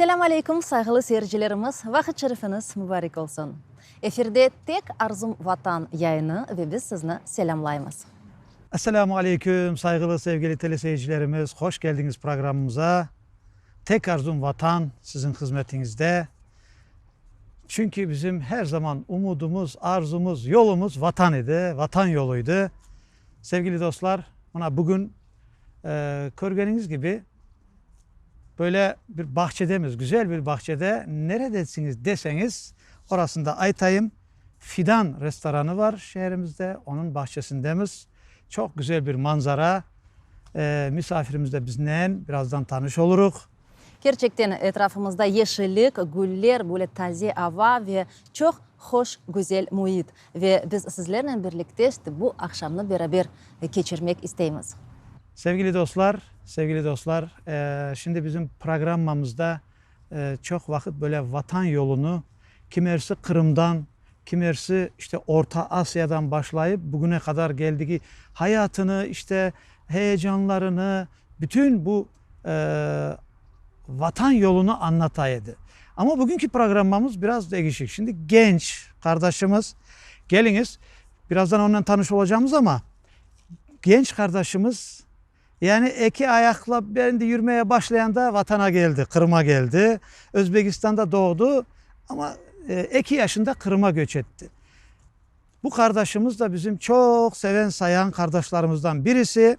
Assalamu alaikum saygılı seyircilerimiz, vakit şerifiniz mübarek olsun. Efirde Tek Arzum Vatan yayını ve biz sizni selamlayız. Esselamu Aleyküm saygılı sevgili teleseyircilerimiz. Hoş geldiniz programımıza. Tek Arzum Vatan sizin hizmetinizde. Çünkü bizim her zaman umudumuz, arzumuz, yolumuz vatan idi. Vatan yoluydu. Sevgili dostlar, bugün görgeniz gibi böyle bir bahçedemiz, güzel bir bahçede. Neredesiniz deseniz orasında Aytayım Fidan restoranı var şehrimizde. Onun bahçesindemiz. Çok güzel bir manzara. Misafirimiz de bizden birazdan tanış oluruz. Gerçekten etrafımızda yeşillik, güller, böyle taze hava ve çok hoş, güzel muhit. Ve biz sizlerle birlikte işte bu akşamını beraber geçirmek isteyimiz. Sevgili dostlar, şimdi bizim programımızda çok vakit böyle vatan yolunu, kimersi Kırım'dan, kimersi işte Orta Asya'dan başlayıp bugüne kadar geldiği hayatını, işte heyecanlarını, bütün bu vatan yolunu anlataydı. Ama bugünkü programımız biraz değişik. Şimdi genç kardeşimiz, geliniz, birazdan onunla tanış olacağımız ama genç kardeşimiz yani iki ayakla ben de yürümeye başlayan da vatana geldi, Kırım'a geldi. Özbekistan'da doğdu ama 2 yaşında Kırım'a göç etti. Bu kardeşimiz da bizim çok seven sayan kardeşlerimizden birisi.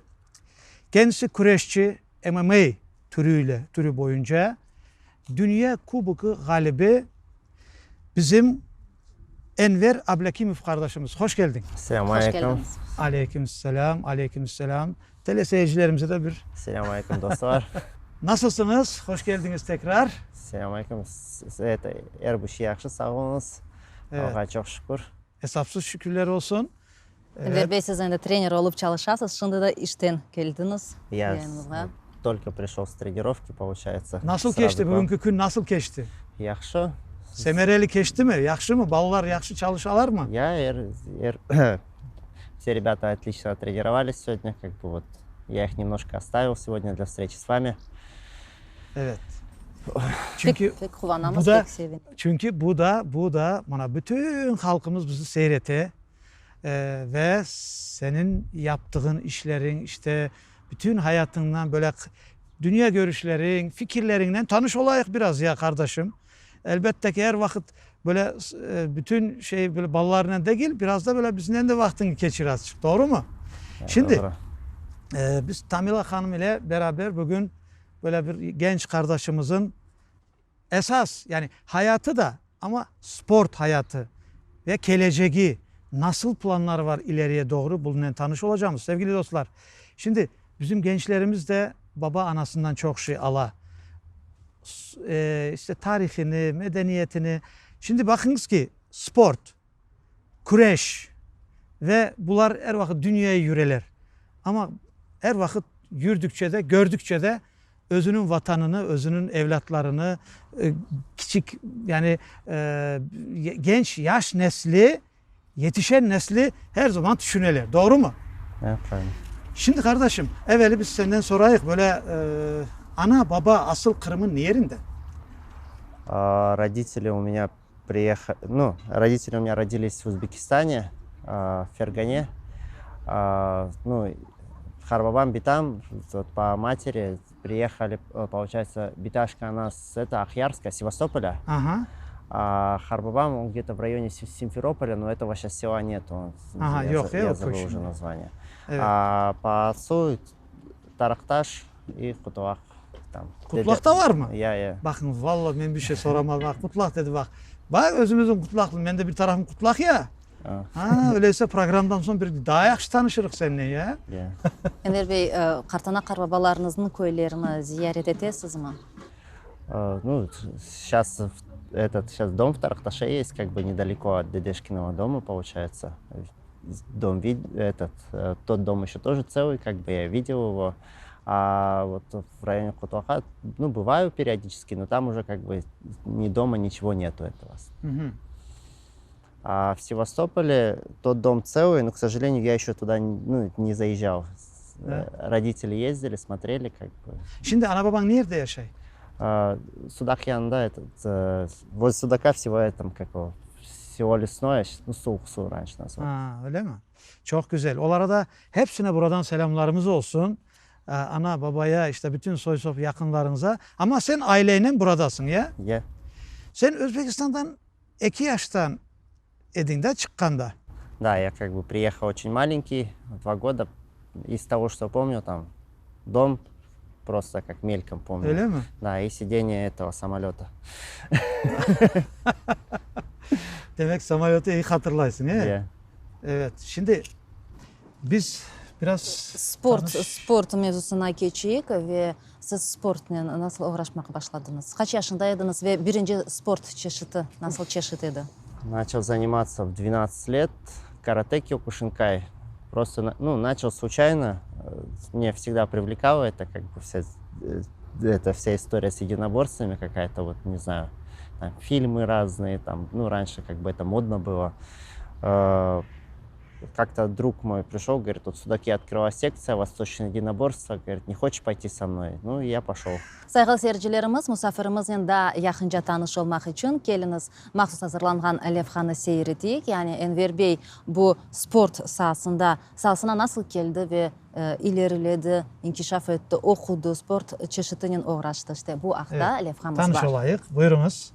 Kendisi güreşçi, MMA türü boyunca Dünya Kubuku galibi bizim Enver Ablakimov kardeşimiz. Hoş geldin. Selamünaleyküm. Aleykümselam. Teleseyircilerimize de bir Selamünaleyküm dostlar. nasılsınız? Hoş geldiniz tekrar. Selamünaleyküm. Evet, Erbuş yaxşı, sağ olunuz. Allah'a çok şükür. Hesapsız şükürler olsun. Enver Bey, siz de trener olup çalışasınız. Şimdi de işten geldiniz. Я Yanımıza. только пришел с тренировки, получается. Nasıl Sразу geçti? к вам. Bugünkü gün nasıl geçti? Yaxşı. Semereli geçti mi? Yakşı mı? Ballar yakşı çalışalar mı? Все ребята отлично тренировались сегодня, как бы вот я их немножко оставил сегодня для встречи с вами. Evet. Çünkü Pek kullanamaz, bu da- pek sevin. bu da bana bütün halkımız bizi seyrete ve senin yaptığın işlerin işte bütün hayatından böyle dünya görüşlerin, fikirlerinden tanış olayık biraz ya kardeşim. Elbette ki her vakit böyle bütün şey böyle ballarına değil biraz da böyle bizden de vaktini geçir azıcık. Doğru mu? Şimdi Добро. biz Tamila Hanım ile beraber bugün böyle bir genç kardeşimizin esas yani hayatı da ama spor hayatı ve geleceği nasıl planlar var ileriye doğru bununla tanış olacağımız sevgili dostlar. Şimdi bizim gençlerimiz de baba anasından çok şey ala. İşte tarihini, medeniyetini. Şimdi bakınız ki sport, güreş ve bunlar her vakit dünyaya yüreler. Ama her vakit yürüdükçe de gördükçe de özünün vatanını, özünün evlatlarını, küçük yani genç yaş nesli, yetişen nesli her zaman düşünürler. Doğru mu? Да, правильно. Şimdi kardeşim, evveli biz senden sorayık böyle ana baba asıl Kırım'ın yerinde? Родители у меня родители у меня родились в Узбекистане, в Фергане. Харбабам, Битам, вот по матери приехали, получается, Биташка она с Ахьярска, Севастополя. Aha. А Харбабам, он где-то в районе Симферополя, но этого сейчас села нету. Ага, Я yok, забыл точно. уже название. Evet. А по отцу Таракташ и Кутулак. Там. Kutlak'ta var mı? Я. Bakın vallahi ben bir şey soramadım. Bak Kutlak dedi bak. Bak özümüzün Kutlaklı. Ben de bir tarafım Kutlak ya. А, Ha öyleyse programdan sonra bir daha yakşı tanışırız seninle ya. я. Enver Bey, kartana karbabalarınızın köylerini ziyaret etesiniz mi? Сейчас дом в Таракташе есть, как бы недалеко от дедешкиного дома, получается. Тот дом еще тоже целый, как бы я видел его. А вот в районе Кутуаха, бываю периодически, но там уже как бы ни дома, ничего нету этого. Hı hı. А в Севастополе тот дом целый, но, к сожалению, я еще туда не заезжал. Да. Родители ездили, смотрели, как бы. Şimdi ana baban nerede yaşay? Судак янда, возле Судака всего всего лесное, ну, soğuk su раньше назвал. Öyle mi? Çok güzel. Onlara da hepsine buradan selamlarımız olsun. Ana, babaya, işte bütün soy sop yakınlarınıza. Ama sen aileyle buradasın ya. Я, Sen Özbekistan'dan 2 yaştan edinde çıkkanda. да, я как бы приехал очень маленький, 2 года. Из того, что помню, там дом просто как мельком помню. Öyle mi? Да, и сиденье этого самолета. Demek samolyotu iyi hatırlarsın ya. Я. Evet. Şimdi biz biraz Sport mevzusuna geçeyik ve siz sport bilen nasıl uğraşmaya başladınız? Kaç yaşında ediniz ve birinci sport çeşidi nasıl çeşit idi? Начал заниматься в 12 лет, каратэ Кёкушинкай. Просто, начал случайно. Мне всегда привлекало это, как бы вся история с единоборствами какая-то, вот, не знаю, там, фильмы разные, там, раньше как бы это модно было. Как-то друг мой пришел, говорит, тут в Судаке открылась секция восточное единоборство, говорит, не хочешь пойти со mной? Ну, и я пошел. Sayılı seyircilerimiz, musafirimiz yanında yakınca tanış olmak için keliniz mahsus hazırlanğan levhanı seyrediyik. Yani Enver Bey bu sport sahasına nasıl geldi ve ileriledi, inkişaf etti, okudu, sport çeşitinin uğraştı. İşte bu haqda levhamız var. tanış olayık. Buyurunuz.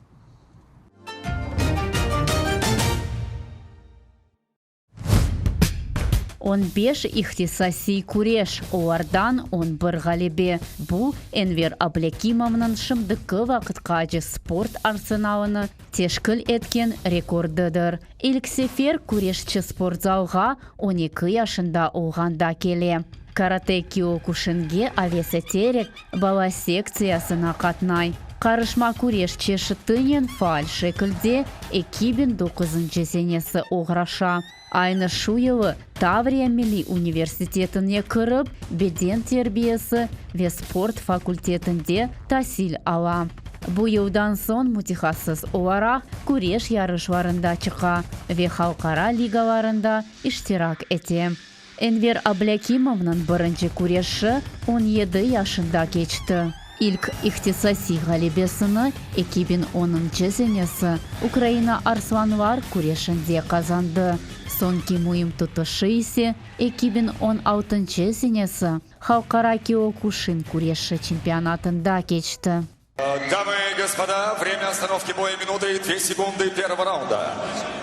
Он беш ихтисаси куреш, олардан он бір ғалебе. Бұл Энвер Аблякимовның шымдықы вақытқа спорт арсеналыны тешкіл еткен рекордыдыр. Илк сефер курешчі спортзалға 12 яшында олғанда келе. Каратэ Киокушинге авесетерек бала секциясына қатнай. Қарышма курешчі шытынен фаал шекілде 2009 сенесі оғраша. Айны шу жылы Таврия Милли университетіне кіріп, беден тербиесі ве спорт факультетінде тәсіл ала. Бұл жылдан сон мутихассыз оларақ күреш ярышларында чыға ве халқара лигаларында иштирак ете. Энвер Аблякимовның бірінші күреші 17 яшында кечті. İlk ihtisasi galibesini 2010 senesi Ukrayna Arslanlar kureşinde kazandı. Sonki muhim tutuşu ise 2016 senesi Halkara Kyokushin kureşi чемпионатында geçti. Дамы и господа, время остановки боя минуты и 2 секунды первого раунда.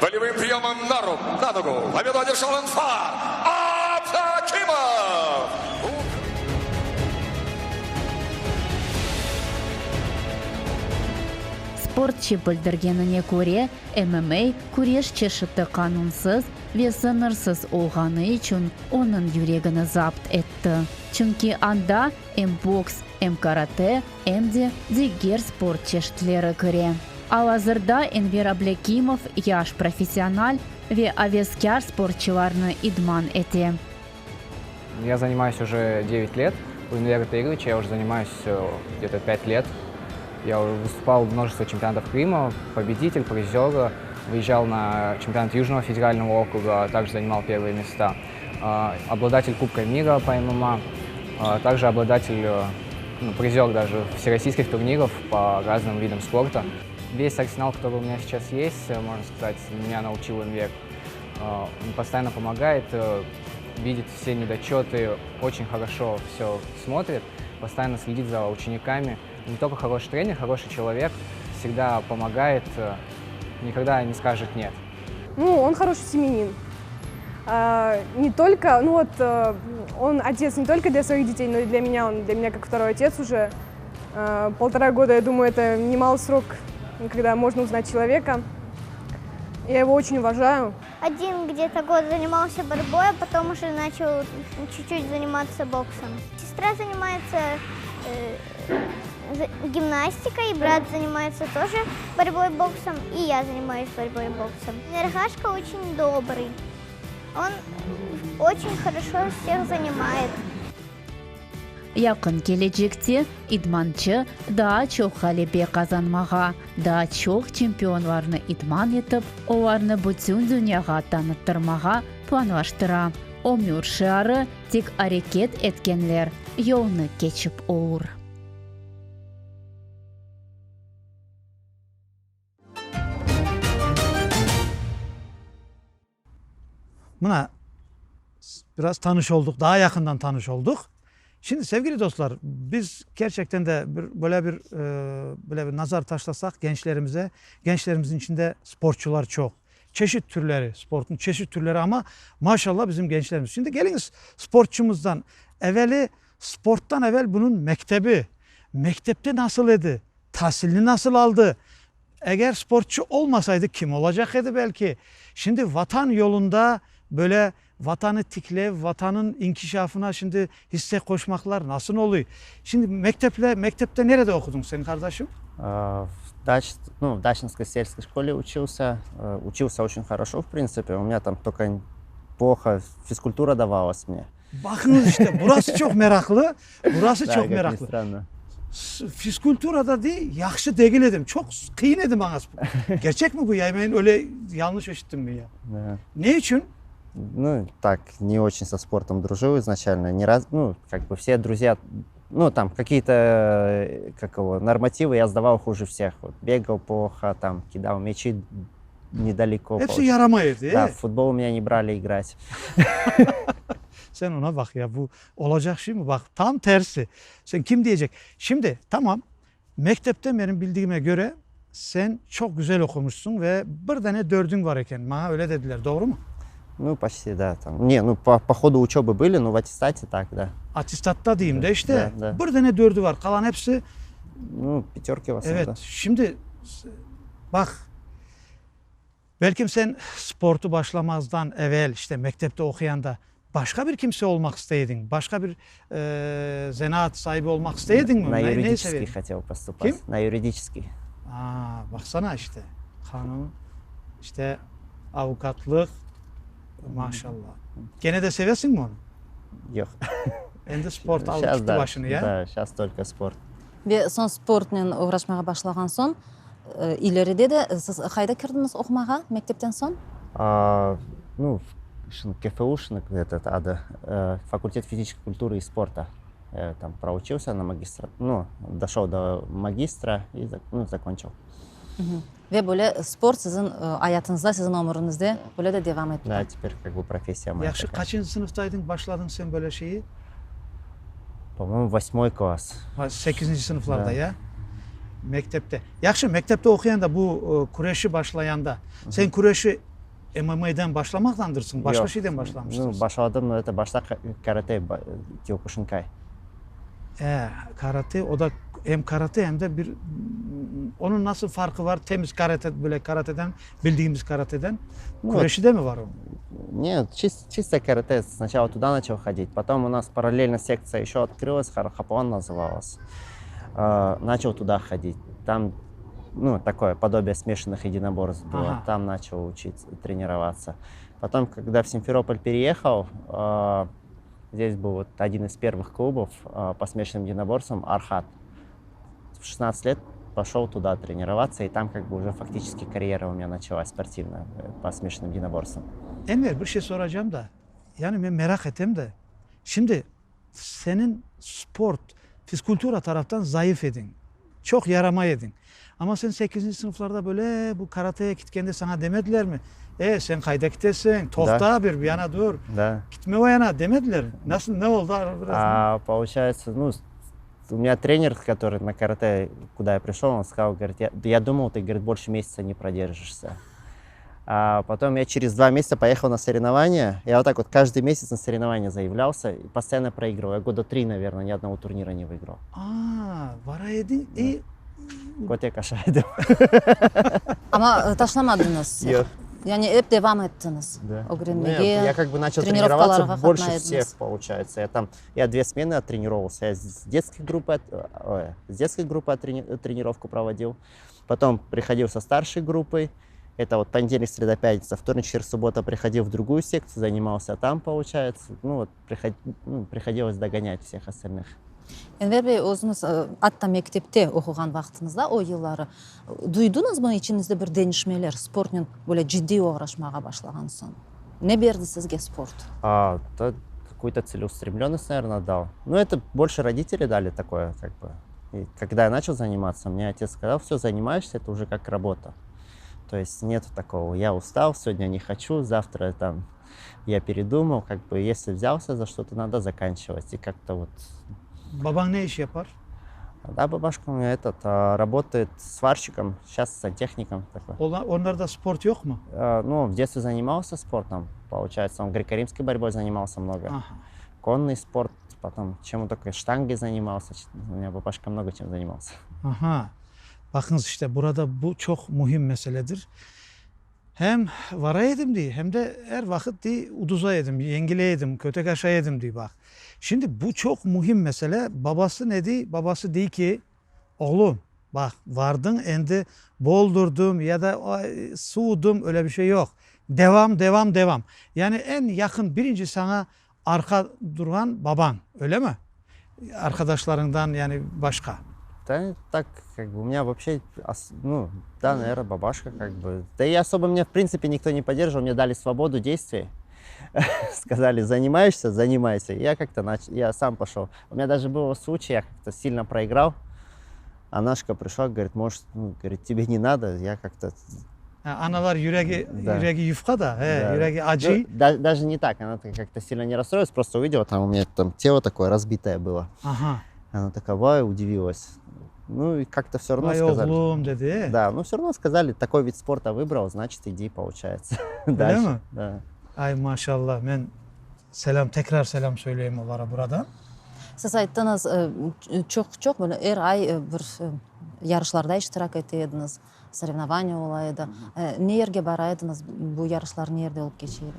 Болевым приемом на ногу. Победу одержал Энфар Аблякимов. Спортчы білдіргеніне көре, ММА күреш чешіті қанунсыз ве сынырсыз олғаны үшін оның жүрегіні запт етті. Чүнки анда бокс, каратэ, де дегер спорт чештілері көре. Ал азырда Энвер Аблякимов яш профессионал ве авескер спортчыларны идман ете. Я занимаюсь уже 9 лет. У Энвера Игоревича я уже занимаюсь где-то 5 лет. Я выступал в множестве чемпионатов Крыма, победитель, призер, выезжал на чемпионат Южного федерального округа, также занимал первые места. Обладатель Кубка мира по ММА, также обладатель, призер даже всероссийских турниров по разным видам спорта. Весь арсенал, который у меня сейчас есть, можно сказать, меня научил Энвер. Он постоянно помогает, видит все недочеты, очень хорошо все смотрит, постоянно следит за учениками. Не только хороший тренер, хороший человек, всегда помогает, никогда не скажет «нет». Он хороший семьянин. Не только, он отец не только для своих детей, но и для меня. Он для меня как второй отец уже. 1,5 года, я думаю, это немалый срок, когда можно узнать человека. Я его очень уважаю. 1 где-то год занимался борьбой, а потом уже начал чуть-чуть заниматься боксом. Сестра занимается гимнастикой, брат занимается тоже борьбой боксом, и я занимаюсь борьбой боксом. Энергашка очень добрый, он очень хорошо всех занимает. Yakın gelecekte idmançı daha çok galebe kazanmağa, daha çok çempionlarını idman etip, onlarını bütün dünyaya tanıttırmağa planlaştıra. Ömür şiarı tek hareket etkenler yolunu geçip olur. 20 yaşında Enver Ablakimov 20 yaşında Ukrayna Arslanlar kureşinde 2 Buna biraz tanış olduk, daha yakından tanış olduk. Şimdi sevgili dostlar, biz gerçekten de böyle bir nazar taşlasak gençlerimize, gençlerimizin içinde sporcular çok. Çeşit türleri, sportun çeşit türleri ama maşallah bizim gençlerimiz. Şimdi geliniz sportçumuzdan sporttan evvel bunun mektepte nasıl idi, tahsilini nasıl aldı? Eğer sportçu olmasaydı kim olacak idi belki? Şimdi vatan yolunda böyle vatanı tikle, vatanın inkişafına şimdi hisse koşmaklar nasıl oluyor? Şimdi mektepte nerede okudun sen kardeşim? В Дачинской сельской школе учился. Учился очень хорошо, в принципе. У меня там только плохо физкультура давалась мне. Bakınız işte burası çok meraklı. Burası Да, çok как ни meraklı. странно. Fizkulturada değil, yaxşı değil edim. Çok kıyın edim bana. Gerçek mi bu ya? Ben öyle yanlış işittim mi ya? Да. Ne için? Ну, так, не очень со спортом дружил изначально. Как бы все друзья, там какие-то, нормативы я сдавал хуже всех. Вот, бегал плохо, там, кидал мячи недалеко. Hepsi yaramaydı. Да, в футбол меня не брали играть. Sen ona bak ya, bu olacak şey mi? Bak tam tersi. Sen kim diyecek? Şimdi tamam, mektepte benim bildiğime göre sen çok güzel okumuşsun ve bir tane dördün var iken. Bana öyle dediler, doğru mu? Ну, почти, да. Там. По ходу учебы были, но в аттестате так, да. Atistatta diyeyim de işte Да. bir tane dördü var. Kalan hepsi Пятерки в основном, evet. да. Şimdi bak, belki sen sportu başlamazdan evvel işte mektepte okuyanda başka bir kimse olmak istedin. Başka bir zanaat sahibi olmak istedin mi? На Ne юридический seviyordun? хотел поступать. Ким? На юридический. Baksana işte. Kanun, işte avukatlık. Maşallah. Gene de seversin mi onu? Yok. Endi sport alып Сейчас, gitti да. başını ya. Да, сейчас только спорт. Ve son sport menен uğraşmağa başlagan son, ileride de siz qayda kirdiniz okumağa mektepten son? КФУшник, этот АДА, факультет физической культуры и спорта. Я там проучился на магистра, дошел до магистра и закончил. Ve böyle spor sizin hayatınızda, sizin ömrünüzde böyle de devam etti. Да, теперь как бы профессия моя Yaxşı такая. kaçıncı sınıftaydın başladın sen böyle şeyi? По-моему, 8 класс. 8. sınıflarda Da. ya. Mektepte. Yaxşı mektepte okuyanda bu kureşi başlayanda sen kureşi MMA'den başlamaktandırsın. Başka Yok. şeyden başlamışsın. Başladım, но это başta карате Kyokushinkai. Karate, o da hem karate hem de onun nasıl farkı var? Temiz karate, böyle karateden, bildiğimiz karateden. Kureşi de mi var o? Нет, чисто карате. Сначала туда начал ходить, потом у нас параллельно секция еще открылась, Харахаплан называлась. Начал туда ходить. Там, такое подобие смешанных единоборств было. Ага. Там начал учиться, тренироваться. Потом, когда в Симферополь переехал, здесь был вот один из первых клубов по смешанным единоборствам, Архат. В 16 лет пошел туда тренироваться, и там как бы уже фактически карьера у меня началась спортивная по смешанным единоборствам. Enver, bir şey soracağım da. Yani ben merak ettim de. Şimdi senin sport, fizkultura taraftan zayıf edin. Çok yarama edin. Ama sen 8. sınıflarda böyle bu karateye gitken de sana demediler mi? Sen kayda gidesin, tokta bir yana dur. Да. Gitme o yana demediler. Nasıl, ne oldu? Biraz Получается, у меня тренер, который на карате, куда я пришел, он сказал, говорит, я думал, ты, говорит, больше месяца не продержишься. А потом я через 2 месяца поехал на соревнования. Я вот так вот каждый месяц на соревнования заявлялся и постоянно проигрывал. Я года 3, наверное, ни одного турнира не выиграл. Vara edin. Вот я кошайdım. Ama taşlamadınız. Yok. Yani hep devam ettiniz. Да. O Я öğrenmeye. как бы начал тренировкаларға тренироваться больше қатынайдыңыз. всех, получается. Я 2 смены оттренировался. Я с детской группы тренировку проводил. Потом приходил со старшей группой. Это вот понедельник, среда, пятница. Вторник, четверг, суббота приходил в другую секцию, занимался там, получается. Приходилось догонять всех остальных. Enver Bey, o'zingiz hatta mektepte o'qigan vaqtingizda o yillari duydingizmi ichinizda bir denishmeler sport bilan böyle jiddiy uğraşmağa başlagan son? Ne berdi sizga sport? Да, какую-то целеустремленность, наверное, дал. Это больше родители дали такое, как бы. И когда я начал заниматься, мне отец сказал, все, занимаешься, это уже как работа. То есть нет такого, я устал, сегодня не хочу, завтра там я передумал, как бы, если взялся за что-то, надо заканчивать. И как-то вот... Baban ne iş yapar? Да, бабушка у меня работает сварщиком, сейчас сантехником такой. Onlarda sport yok mu? Ну, в детстве занимался спортом, получается, он греко-римской борьбой занимался много. Aha. Конный спорт, потом чему только штангой занимался. У меня бабушка много чем занимался. Aha. Bakınız işte burada bu çok mühim meseledir. Hem vara yedim diye hem de her vakit diye uduza yedim, yengile yedim, kötek aşağı yedim diye bak. Şimdi bu çok mühim mesele. Babası ne diyor? Babası diyor ki oğlum bak vardın endi boldurdum ya da suudum öyle bir şey yok. Devam devam devam. Yani en yakın birinci sana arka duran baban öyle mi? Arkadaşlarından yani başka. Да, так, как бы, у меня вообще, ну, да, наверное, бабушка, как бы. Да и особо мне, в принципе, никто не поддерживал, мне дали свободу действий. Сказали, занимаешься, занимайся. Я как-то я сам пошел. У меня даже был случай, я как-то сильно проиграл. А Нашка пришла, говорит, может, ну, говорит, тебе не надо. Я как-то... Analar yüreği yufka da, Да. yüreği acı. Ну, даже не так, она как-то сильно не расстроилась, просто увидела, там у меня там тело такое разбитое было. Aha. Она такая, удивилась. Ну и как-то все равно Vay сказали. oğlum dedi. Да, но все равно сказали, такой вид спорта выбрал, значит, иди, получается. Öyle Дальше. mi? Да. Ay maşallah ben tekrar selam söyleyeyim onlara buradan. Siz ayttınız, çok böyle her ay bir yarışlarda iştirak etediniz, соревнования olaydı. Ne yerге baraydınız, bu yarışlar nerede olup geçiydi?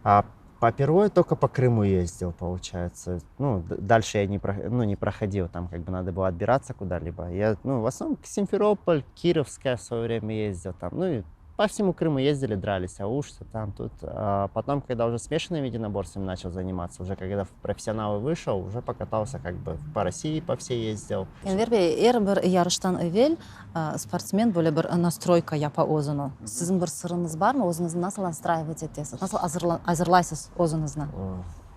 А по первой только по Крыму ездил, получается. Ну, дальше я не проходил, там как бы надо было отбираться куда-либо. Я, ну, в основном Симферополь, Кировская в свое время ездил там. Ну и по всему Крыму ездили, дрались, Аушцы там, тут. А потом, когда уже смешанными единоборствами начал заниматься, уже когда в профессионалы вышел, уже покатался как бы по России, по всей ездил. Enver Bey, her bir yarıştan evvel sportsmen böyle bir настройка yapa özünü. Sizin bir sırrınız var mı? Özünüzü nasıl настраивать etesiz? Nasıl hazırlaysız özünüzü?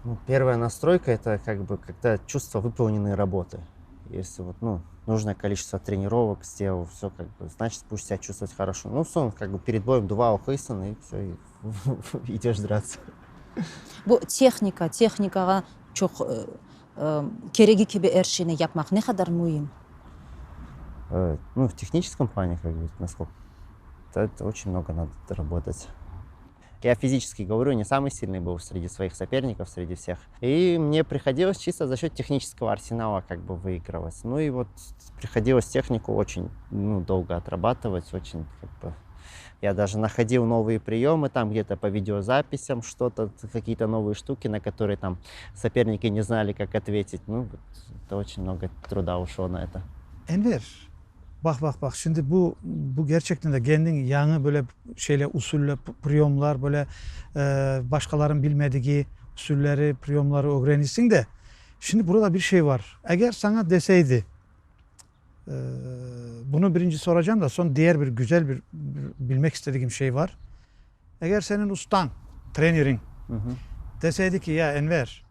Ну, первая настройка — это как бы когда чувство выполненной работы. Если вот, ну, нужное количество тренировок сделал, все как бы, значит, будешь себя чувствовать хорошо. Ну, сон, как бы перед боем дува укыйсын, и все, и идешь драться. Bu texnikaga çok keregi gibi her şeyini yapmak ne kadar mühim? Ну, в техническом плане, как бы, насколько, это очень много надо работать. Я физически говорю, не самый сильный был среди своих соперников, среди всех. И мне приходилось чисто за счет технического арсенала как бы выигрывать. Ну и вот приходилось технику очень, ну, долго отрабатывать, очень как бы... Я даже находил новые приемы там где-то по видеозаписям, что-то, какие-то новые штуки, на которые там соперники не знали, как ответить. Ну, вот, это очень много труда ушло на это. Enver, bak şimdi bu gerçekten de kendin yanı böyle şeyle usulle priyomlar böyle başkaların bilmediği usulleri, priyomları öğrenirsin de şimdi burada bir şey var. Eğer sana deseydi bunu birinci soracağım da son diğer bir güzel bir bilmek istediğim şey var. Eğer senin ustan, trenerin deseydi ki ya Enver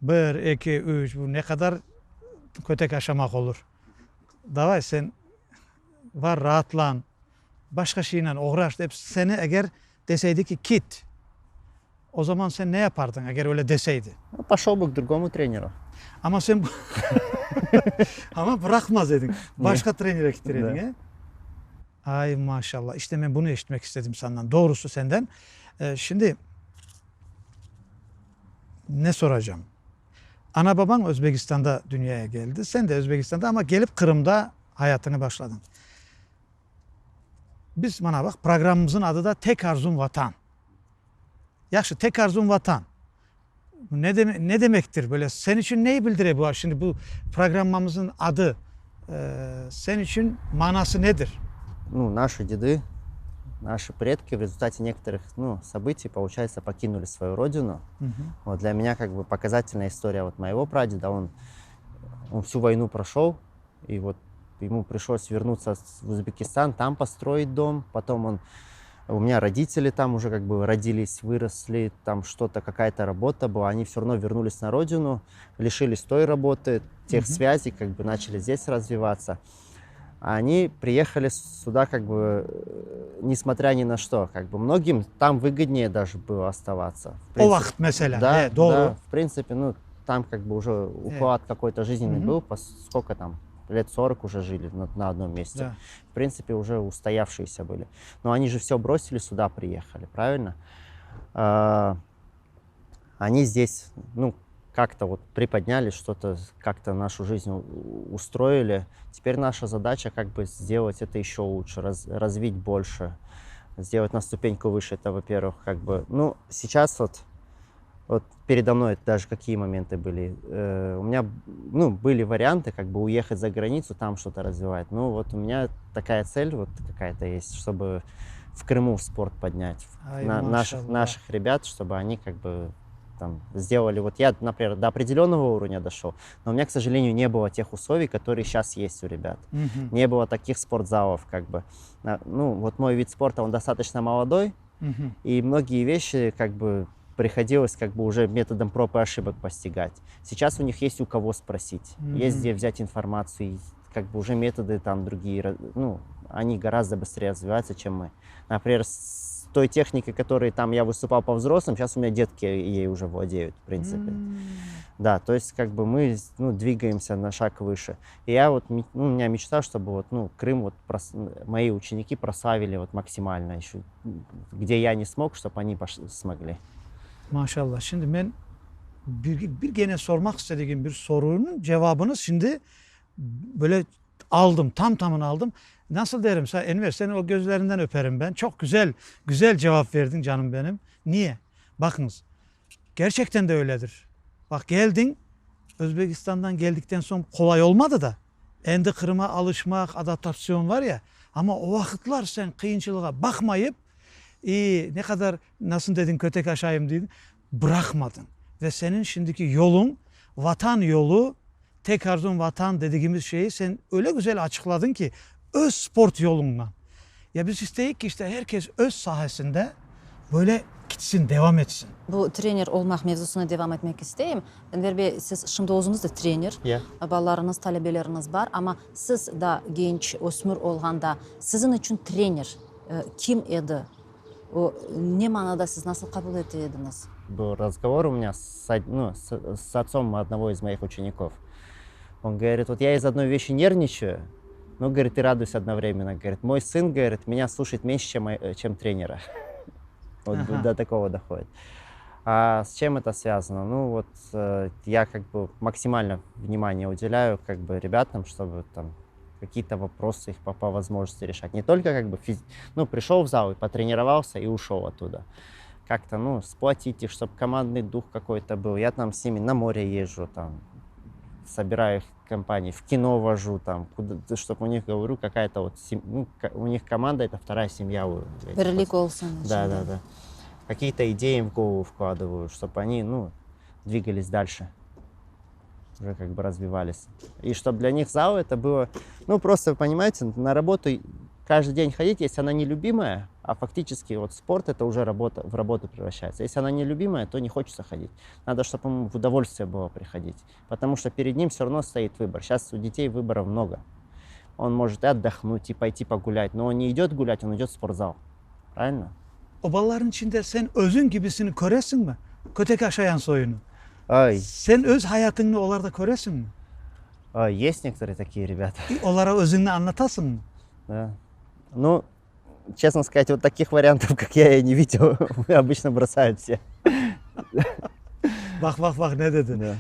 1, 2, 3 bu ne kadar kötek aşamak olur. Davay sen var rahatlan, başka şeyle uğraş hep seni eğer deseydi ki git, o zaman sen ne yapardın eğer öyle deseydi? Пошел бы к другому тренеру. Ama sen ama bırakmaz dedin. Başka trenere gittirdin he? Ay maşallah. İşte ben bunu işitmek istedim senden. Doğrusu senden. Şimdi ne soracağım? Ana baban Özbekistan'da dünyaya geldi. Sen de Özbekistan'da ama gelip Kırım'da hayatını başladın. Biz bana bak programımızın adı da Tek Arzum Vatan. Yaxşı, Tek Arzum Vatan. Ne demektir böyle? Senin için neyi bildiriyor bu? Şimdi bu programımızın adı senin için manası nedir? Ну, наши деды, наши предки в результате некоторых, ну, событий, получается, покинули свою родину. Вот для меня как бы показательная история вот моего прадеда. Он всю войну прошел, и вот ему пришлось вернуться в Узбекистан, там построить дом. Потом у меня родители там уже как бы родились, выросли, там что-то, какая-то работа была. Они все равно вернулись на родину, лишились той работы, тех связей, как бы начали здесь развиваться. они приехали сюда как бы несмотря ни на что. Как бы многим там выгоднее даже было оставаться. В O vakit mesela. Да, Doğru. да, в принципе, ну, там как бы уже уклад какой-то жизненный был, сколько там, лет 40 уже жили на одном месте. Да. В принципе, уже устоявшиеся были. Но они же все бросили, сюда приехали, правильно? Они здесь, ну, как-то вот приподняли, что-то как-то нашу жизнь устроили. Теперь наша задача как бы сделать это еще лучше, развить больше, сделать на ступеньку выше. Это, во-первых, как бы, ну, сейчас вот передо мной даже какие моменты были. У меня, ну, были варианты, как бы уехать за границу, там что-то развивать. Ну, вот у меня такая цель вот какая-то есть, чтобы в Крыму спорт поднять. Ай, Наших ребят, чтобы они как бы там сделали. Вот я, например, до определенного уровня дошел, но у меня, к сожалению, не было тех условий, которые сейчас есть у ребят. Не было таких спортзалов, как бы. Ну, вот мой вид спорта, он достаточно молодой, и многие вещи, как бы, приходилось как бы уже методом проб и ошибок постигать. Сейчас у них есть у кого спросить, есть где взять информацию, и как бы уже методы там другие, ну, они гораздо быстрее развиваются, чем мы. Например, с той техникой, которой там я выступал по взрослым, сейчас у меня детки ей уже владеют, в принципе. Да, то есть как бы мы, ну, двигаемся на шаг выше. И я вот, ну, у меня мечта, чтобы вот, ну, Крым, вот мои ученики прославили вот максимально еще, где я не смог, чтобы они смогли. Maşallah. Şimdi ben bir gene sormak istediğim bir sorunun cevabını şimdi böyle aldım. Tamını aldım. Nasıl derim? Enver, senin o gözlerinden öperim ben. Çok güzel cevap verdin canım benim. Niye? Bakınız. Gerçekten de öyledir. Bak geldin. Özbekistan'dan geldikten sonra kolay olmadı da. Endi Kırım'a alışmak, adaptasyon var ya. Ama o vakitler sen kıyınçılığa bakmayıp ne kadar nasıl dedin kötek aşağıyım dedin bırakmadın. Ve senin şimdiki yolun vatan yolu, tek arzun vatan dediğimiz şeyi sen öyle güzel açıkladın ki öz sport yolundan. Ya biz isteyik ki işte herkes öz sahasında böyle gitsin, devam etsin. Bu trener olmak mevzusuna devam etmek isteyeyim. Enver Bey, siz şimdi özünüz de trener. Балаларыңыз, talebeleriniz var ama siz de genç, ösmür olganda sizin için trener kim edi? O ne manada siz nasıl kabul ediniz? Был разговор у меня с отцом одного из моих учеников. Он говорит, вот я из одной вещи нервничаю, но, говорит, и радуюсь одновременно. Говорит, мой сын, говорит, меня слушает меньше, чем тренера. Вот до такого доходит. А с чем это связано? Ну вот я как бы максимально внимание уделяю как бы ребятам, чтобы там какие-то вопросы их по возможности решать. Не только как бы ну, пришел в зал и потренировался и ушел оттуда. Как-то, ну, сплотить их, чтобы командный дух какой-то был. Я там с ними на море езжу, там, собираю их в компании, в кино вожу, там, чтобы у них, говорю, какая-то вот, ну, у них команда, это вторая семья. Бірлік olsun. Да. Какие-то идеи им в голову вкладываю, чтобы они, ну, двигались дальше. Уже как бы развивались. И чтобы для них зал это было, ну, просто, понимаете, на работу каждый день ходить, если она нелюбимая, а фактически вот спорт это уже работа, в работу превращается. Если она нелюбимая, то не хочется ходить. Надо, чтобы ему в удовольствие было приходить. Потому что перед ним все равно стоит выбор. Сейчас у детей выбора много. Он может и отдохнуть, и пойти погулять, но он не идет гулять, он идет в спортзал. Правильно? O balların içinde sen özün gibisini köresin mi? Kötek aşayan soyunu. Ай, Sen öz hayatını onlarda köresin mi? есть некоторые такие ребята. Onlara özünü anlatasın mı? Да. Ну, честно сказать, вот таких вариантов, как я не видел, обычно бросают все. Bak ne dedi? Да.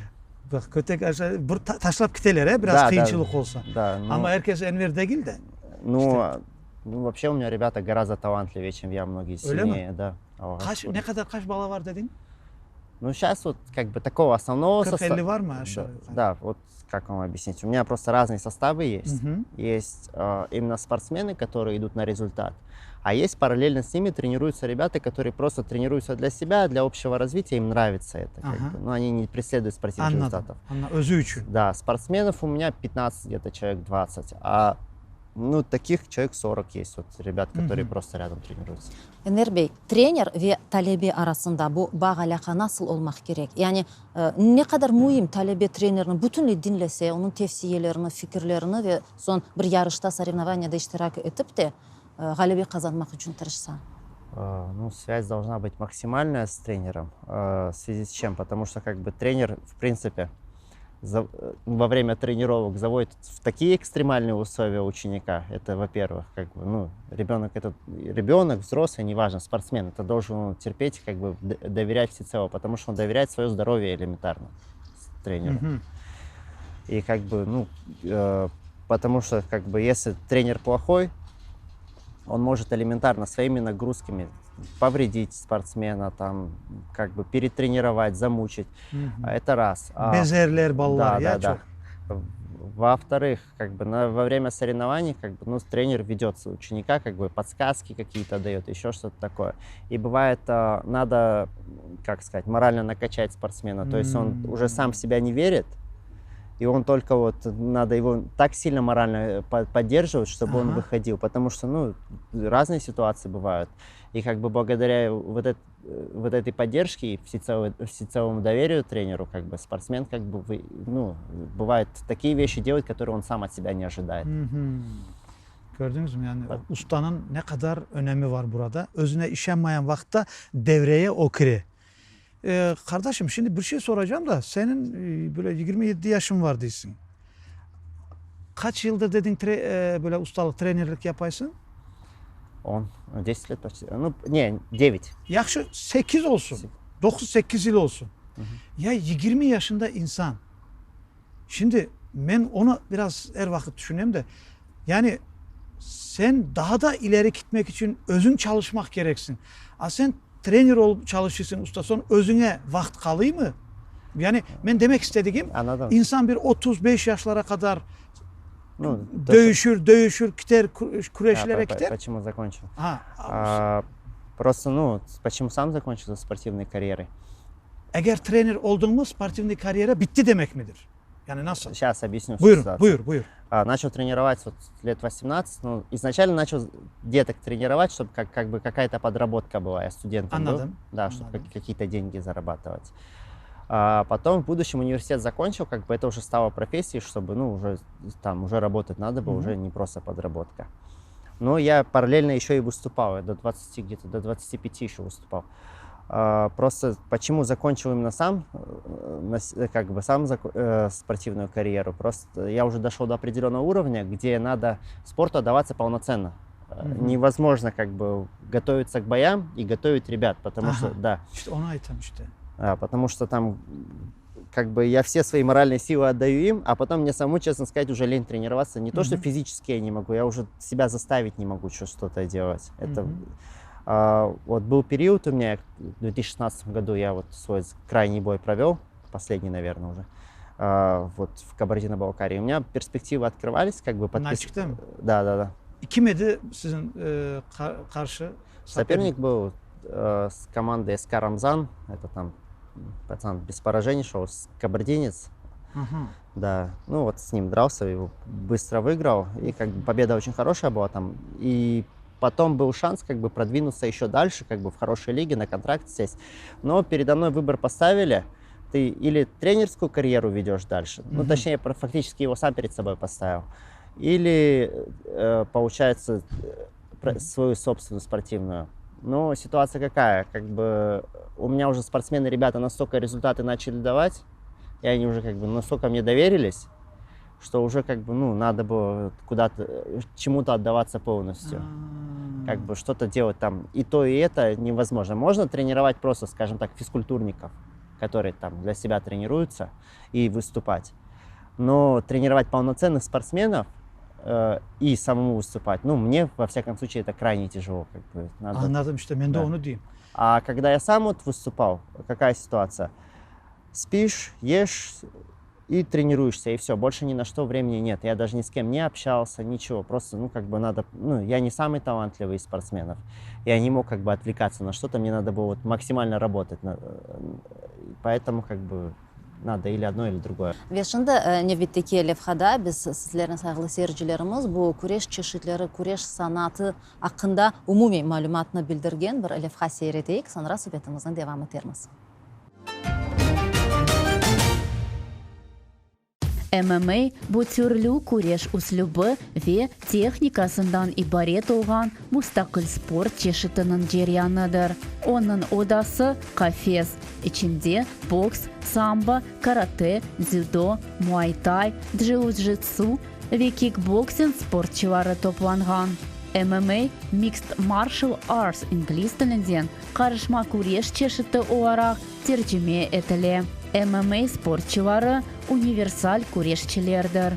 Bak kötek aşağı taşlap giteler biraz Да, kıyınçılık olsa. Да, ну, Ama herkes Enver değil de. ну, вообще у меня ребята гораздо талантливее, чем я, многие Öyle mi? сильнее, да. Kaç bala var dedin? Ну, сейчас вот как бы такого основного 40-50 var mı aşağı? Да, вот как вам объяснить. У меня просто разные составы есть. Мгм. Есть именно спортсмены, которые идут на результат. А есть параллельно с ними тренируются ребята, которые просто тренируются для себя, для общего развития, им нравится это. Как Ага. бы. Но они не преследуют спортивных Anladım. результатов. Özü için. Да, спортсменов у меня 15 где-то человек 20. А Ну, таких человек 40 есть, вот ребят, которые просто рядом тренируются. Энер Бей, тренер ве талебе арасында бу багалака насыл олмак керек? Яни не кадар муим талебе тренерни бүтүнлөй dinlese, onun tavsiyelerini, fikirlerini ve son bir yarışta, соревнованияда iştirak etip de galibi kazanmak için тырышса? Ну, связь должна быть максимальная с тренером. В связи с чем? Потому что как бы тренер, в принципе, во время тренировок заводит в такие экстремальные условия ученика. Это, во-первых, как бы, ну, ребенок, взрослый, неважно, спортсмен, это должен терпеть, как бы доверять всецело, потому что он доверяет свое здоровье элементарно тренеру. И как бы, ну, потому что как бы если тренер плохой, он может элементарно своими нагрузками повредить спортсмена, там, как бы перетренировать, замучить. Это раз. Безерler баллар, да. Во-вторых, как бы во время соревнований, как бы, ну, тренер ведет ученика, как бы подсказки какие-то дает, еще что-то такое. И бывает, надо, как сказать, морально накачать спортсмена. То есть он уже сам в себя не верит, и он только вот, надо его так сильно морально поддерживать, чтобы он выходил, потому что, ну, разные ситуации бывают. И как бы благодаря вот этой поддержке и всецелому доверию тренеру, как бы спортсмен, как бы, ну, бывает такие вещи делает, которые он сам от себя не ожидает. Gördünüz mü? Yani ustanın ne kadar önemi var burada. Özüne işenmeyen vakta devreye o kiri. Kardeşim şimdi bir şey soracağım da senin böyle 27 yaşın var değilsin. Kaç yıldır dedin böyle ustalık, trenerlik yapaysın? 10 лет почти. Ну, не, 9. Yakşı 8 olsun. 9-8 yıl olsun. Ya 20 yaşında insan. Şimdi ben onu biraz her vakit düşüneyim de yani sen daha da ileri gitmek için özün çalışmak gereksin. Sen trener olup çalışırsın usta, sonra özüne vakit kalıyor mu? Yani ben demek istediğim Anladım. insan bir 35 yaşlara kadar Ну, dövüşür, gider, kureşlere gider. Почему закончил? Ha, Просто, ну, почему сам закончил спортивной карьерой? eğer trener oldun mu sportifli kariyere bitti demek midir? Yani nasıl? Сейчас объясню Buyurun, ситуацию. buyur. Начал тренировать вот лет 18. Ну, изначально начал деток тренировать, чтобы как бы какая-то подработка была. Я студентом был. Да, чтобы какие-то деньги зарабатывать. Потом в будущем университет закончил, как бы это уже стало профессией, чтобы, ну, уже там уже работать надо было, уже не просто подработка. Но я параллельно еще и выступал. Я до 20, где-то до 25 еще выступал. Просто почему закончил именно сам, как бы сам спортивную карьеру, просто я уже дошел до определенного уровня, где надо спорту отдаваться полноценно. Невозможно как бы готовиться к боям и готовить ребят, потому что, да. Потому что там как бы я все свои моральные силы отдаю им, а потом мне самому, честно сказать, уже лень тренироваться. Не то, что физически я не могу, я уже себя заставить не могу что-то делать. Это вот был период у меня, в 2016 году я вот свой крайний бой провел, последний, наверное, уже, вот в Кабардино-Балкарии. У меня перспективы открывались, как бы Начали? Да. Kim idi sizin karşı? Соперник был с командой СК Рамзан, это там пацан без поражений шел, кабардинец. Да, ну вот с ним дрался, его быстро выиграл, и как бы победа очень хорошая была там. И потом был шанс как бы продвинуться еще дальше, как бы в хорошей лиге, на контракт сесть. Но передо мной выбор поставили, ты или тренерскую карьеру ведешь дальше, ну точнее фактически его сам перед собой поставил, или получается свою собственную спортивную. Но ситуация какая, как бы у меня уже спортсмены, ребята, настолько результаты начали давать, и они уже как бы настолько мне доверились, что уже как бы, ну, надо было куда-то, чему-то отдаваться полностью. Как бы что-то делать там и то, и это невозможно. Можно тренировать просто, скажем так, физкультурников, которые там для себя тренируются, и выступать. Но тренировать полноценных спортсменов и самому выступать, ну, мне, во всяком случае, это крайне тяжело. Как бы, надо... Anladım işte, ben de onu diyeyim. А когда я сам вот выступал, какая ситуация? Спишь, ешь и тренируешься, и все, больше ни на что времени нет. Я даже ни с кем не общался, ничего, просто, ну, как бы надо, ну, я не самый талантливый из спортсменов, я не мог как бы отвлекаться на что-то, мне надо было вот максимально работать, поэтому как бы надо или одно, или другое. Вешінде неветтеке левхада біз сіздердің сағылы серджілеріміз бұл күреш чешітлері, күреш санаты ақында умуми малюматны білдірген бір левха сейретейік, сонра сөбетіміздің девам етерміз. ММА bu türlü күреш услубы ve техникасындан ибарет olған мұстақыл спорт чешітінің жеряныдыр. Оның odası кафес. İçinde бокс, самбо, карате, дзюдо, муай-тай, джиу-джитсу ve кикбоксинг спортчылары топланған. ММА Mixed Martial Arts инглиз тілінден қарышма күреш чешіті olarak терcüme етілі. ММА спортчылары универсаль күрешчілердір.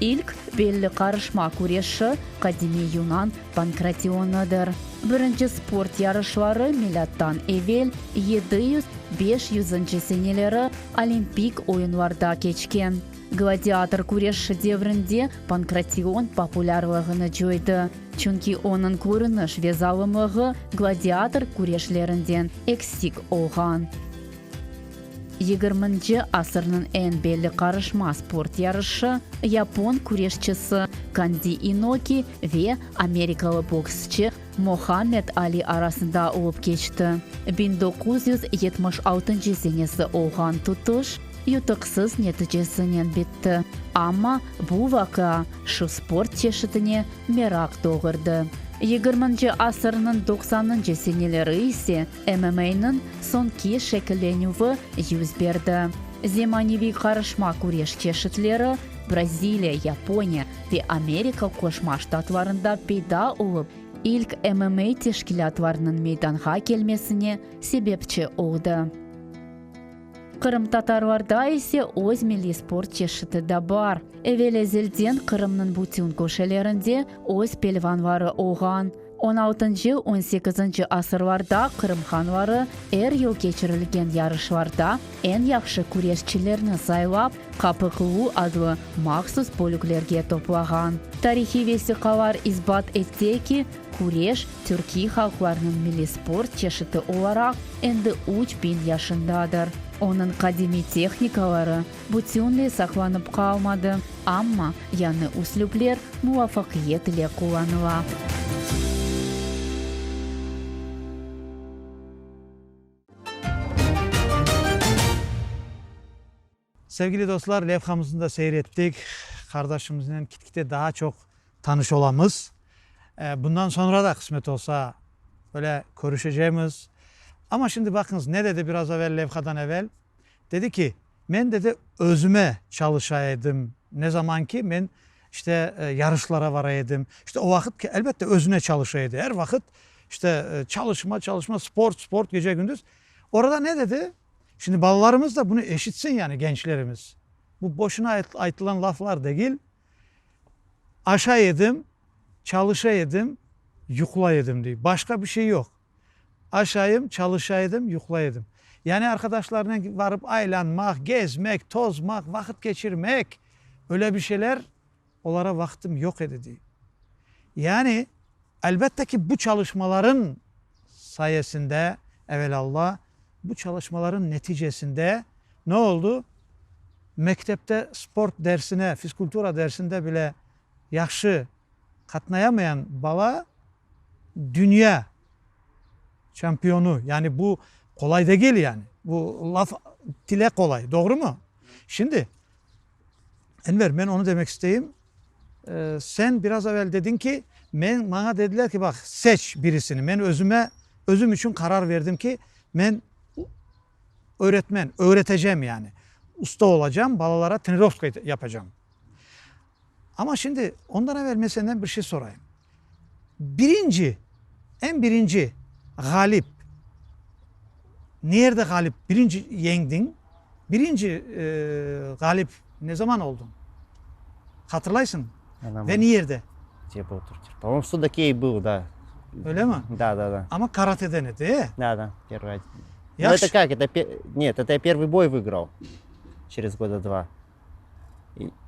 İlk belli karışma күреші Кадими Юнан Панкратионыдыр. Бірінші спорт yarışları milattan evvel 700-500 senelері Олимпик ойынларда кечкен. Гладиатор күреші деврінде Панкратион популярлығыны жойды. Чүнки оның көрініш везалымығы гладиатор күрешлерінден eksik olған. 20. asırның en belli karışma sport yarışı Yapon күрешчісі Канди Иноки ve Amerikalı boksçı Muhammed Ali arasında olup geçti. 1976 senesi olған tutuş yutuqsız neticesinden bitti. Ama bu vaka şu sport çeşidine merak doğurdu. 20. asırның 90 seneleri ise MMA'nın sonki şekillenüvü yüz berdi. Zemanevi karışma күреш çeşitleri Braziliya, Yaponiya ve Amerika Koşma Ştatlarında peyda olup, ilk MMA teşkilatlarının meydanға gelmesine sebepçi oldu. Kırım Tatarlarda ise öz milli sport çeşidi de var. Evvel ezelden Kırımның bütün köşelerinde öz pelvanları olған. 16-18 asırlarda Kırım xanları yıl geçirilgen yarışlarda en yaxşı күрешчілерні saylap, KPKU adlı maxsus bölüklerge toplаған. Tarihi vesikalar isbat etti ki, күреш Türkiye halklarının milli sport çeşidi olarak endi 3000 yaşındadır. Onun kadimi texnikaları bütünlüğü saklanıp kalmadı, ama yanı üslupler muvaffakiyet ile kullanıla. Sevgili dostlar, levhamızı da seyrettik. Kardeşimizle gitgide daha çok tanış olamız. Bundan sonra da kısmet olsa böyle görüşeceğimiz. Ama şimdi bakınız ne dedi biraz evvel levhadan evvel? Dedi ki ben dedi özüme çalışaydım. Ne zaman ki ben işte yarışlara varaydım. İşte o vakit ki elbette özüne çalışaydı. Her vakit işte çalışma, sport gece gündüz. Orada ne dedi? Şimdi balalarımız da bunu eşitsin yani gençlerimiz. Bu boşuna aytılan laflar değil. Aşaydım, çalışaydım, yuklaydım diye. Başka bir şey yok. Aşayım, çalışaydım, yuklaydım. Yani arkadaşlarına varıp aylanmak, gezmek, tozmak, vakit geçirmek, öyle bir şeyler onlara vaktim yok dedi. Yani elbette ki bu çalışmaların sayesinde evelallah, bu çalışmaların neticesinde ne oldu? Mektepte sport dersine, fizkultura dersinde bile yaxşı katlayamayan bala dünya şampiyonu. Yani bu kolay değil yani. Bu laf dile kolay. Doğru mu? Şimdi Enver, ben onu demek isteyeyim. Sen biraz evvel dedin ki bana dediler ki bak seç birisini. Ben özüm için karar verdim ki ben öğreteceğim yani. Usta olacağım, balalara trenirovka yapacağım. Ama şimdi ondan evvel mesela bir şey sorayım. En birinci galip, nerede galip? Birinci yendin. Birinci galip ne zaman oldun? Hatırlaysın. Ve nerede? Где был турнир? По-моему, в Судакее был, да. Öyle mi? Да. Ama karatede ne de? Да, первый. Ну Я это как? Нет, это я первый бой выиграл через года 2.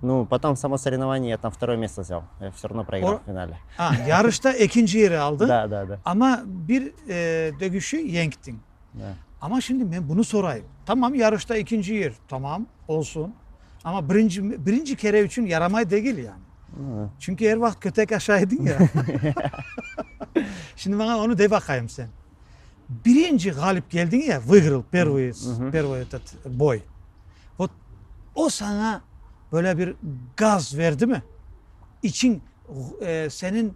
Ну, потом само соревнование я там второе место взял. Я все равно проиграл в финале. Yarışta ikinci yeri aldın. Да. Ama bir dövüşü yendin. Да. Ama şimdi ben bunu sorayım. Tamam yarışta ikinci yer. Tamam olsun. Ama birinci kere için yaramay değil yani. Çünkü her vakit kötek aşağıydın ya. Şimdi bana onu de bakayım sen. Birinci galip geldin ya, выиграл первый этот boy. O sana böyle bir gaz verdi mi? İçin senin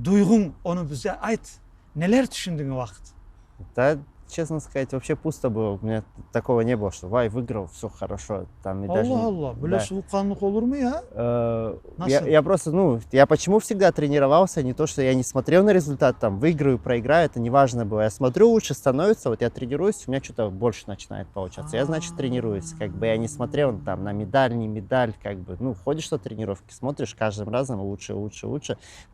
duygun onu bize ait. Neler düşündün o vakit? Да, честно сказать, вообще пусто было. У меня такого не было, что Вай выиграл, все хорошо. Там и даже... Allah Allah, böyle Да. soğukkanlık olur mu ya? Nasıl? Я просто, ну, я почему всегда тренировался, не то, что я не смотрел на результат, там, выиграю, проиграю, это не важно было. Я смотрю, лучше становится, вот я тренируюсь, у меня что-то больше начинает получаться. Я, значит, тренируюсь, как бы я не смотрел там на медаль, не медаль, как бы, ну, ходишь на тренировки, смотришь каждым разом лучше,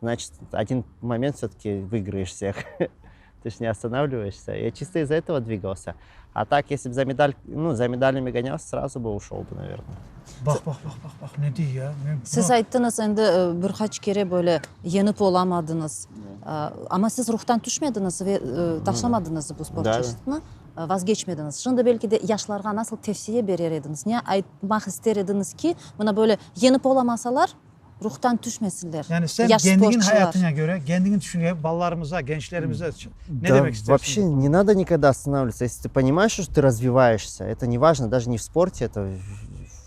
значит, один момент все-таки выиграешь всех. Ты ж не останавливаешься. Я чисто из-за этого двигался. А так, если бы за медалями гонялся, сразу бы ушел бы, наверное. Bak ne diyor ya? Siz ayttınız endi birkaç kere böyle yenip olamadınız. Ama siz ruhtan düşmediniz ve taşlamadınız bu spor Да. çeşidini. Vazgeçmediniz. Şimdi belki de yaşlarga nasıl tavsiye verir ediniz? Ne aytmak ister ediniz ki buna böyle yenip olamasalar ruhtan düşmesinler. Yani sen Yaş kendinin sporcular. hayatına göre, kendinin düşünceye, ballarımıza, gençlerimize ne Да, demek istersin? вообще не надо никогда останавливаться. Если ты понимаешь, что ты развиваешься, это не важно, даже не в спорте, это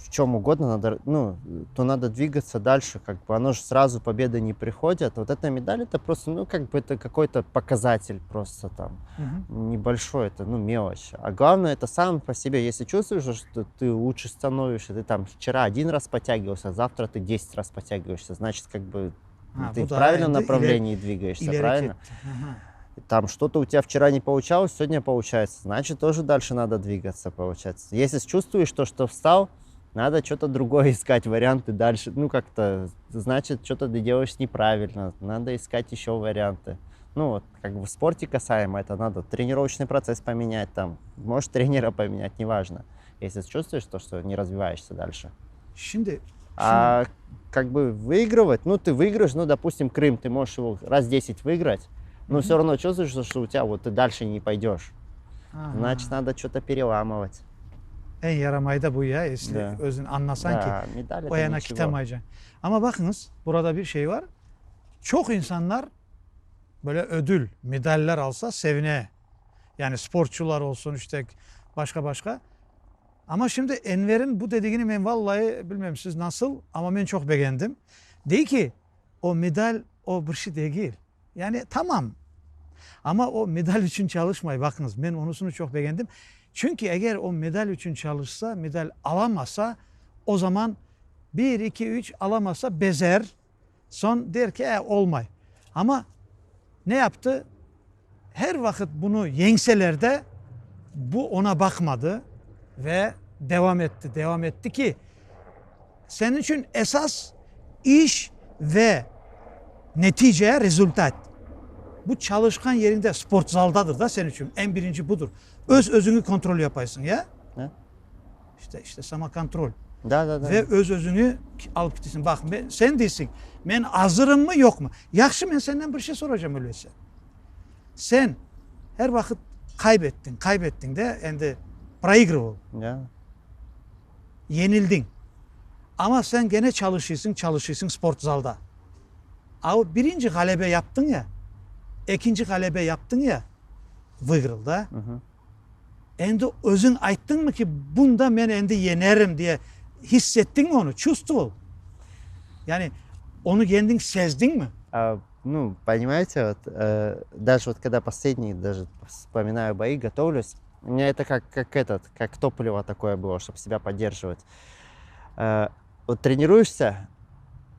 в чем угодно, надо, ну, то надо двигаться дальше. Как бы оно же сразу победы не приходят. Вот эта медаль, это просто, ну, как бы это какой-то показатель просто там небольшой, это, ну, мелочь. А главное, это сам по себе, если чувствуешь, что ты лучше становишься, ты там вчера 1 раз подтягивался, завтра ты 10 раз подтягиваешься, значит, как бы ты bu в da правильном ileri- направлении двигаешься, ileri правильно? gitti. Aha. Там что-то у тебя вчера не получалось, сегодня получается, значит, тоже дальше надо двигаться, получается. Если чувствуешь то, что встал, надо что-то другое искать, варианты дальше. Ну, как-то, значит, что-то ты делаешь неправильно, надо искать еще варианты. Ну, вот, как бы в спорте касаемо, это надо тренировочный процесс поменять, там, может, тренера поменять, неважно. Если чувствуешь то, что не развиваешься дальше. Şimdi А как бы выигрывать, ну, ты выиграешь, ну, допустим, Крым, ты можешь его раз 10 выиграть, но все равно чувствуешь, что у тебя вот ты дальше не пойдешь. Значит, надо что-то переламывать. en yaramayı da bu ya. Da. Özün anlasan ki Да, медаль o это yana ничего. kitamayacaksın. Ama bakınız burada bir şey var. Çok insanlar böyle ödül, medaller alsa sevine. Yani sporcular olsun işte başka. Ama şimdi Enver'in bu dediğini ben vallahi bilmem siz nasıl ama ben çok beğendim. Değil ki o medal o bir şey değil. Yani tamam. Ama o medal için çalışmayı bakınız ben onusunu çok beğendim. Çünkü eğer o medal için çalışsa, medal alamasa o zaman 1, 2, 3 alamasa bezer. Son der ki olmay. Ama ne yaptı? Her vakit bunu yenseler de bu ona bakmadı ve devam etti ki senin için esas iş ve netice, rezultat. Bu çalışkan yerinde spor zaldadır da senin için. En birinci budur. Özünü kontrol yapaysın ya. Ne? İşte sama kontrol. Да. Ve özünü alıp gitsin. Bak sen değilsin. Ben hazırım mı yok mu? Yakşı ben senden bir şey soracağım öyleyse. Sen her vakit kaybettin de endi проигрывал. Да. Yenildin. Ama sen gene çalışıyorsun spor zalda. Ama birinci galebe yaptın ya. İkinci galebe yaptın ya. Выиграл Endi özün ayttın mı ki bunda ben endi yenerim diye hissettin mi onu? Чувствовал. Yani onu kendin sezdin mi? Ну, понимаете, вот, даже вот когда последние, даже вспоминаю бои, готовлюсь, у меня это как топливо такое было, чтобы себя поддерживать. Вот тренируешься,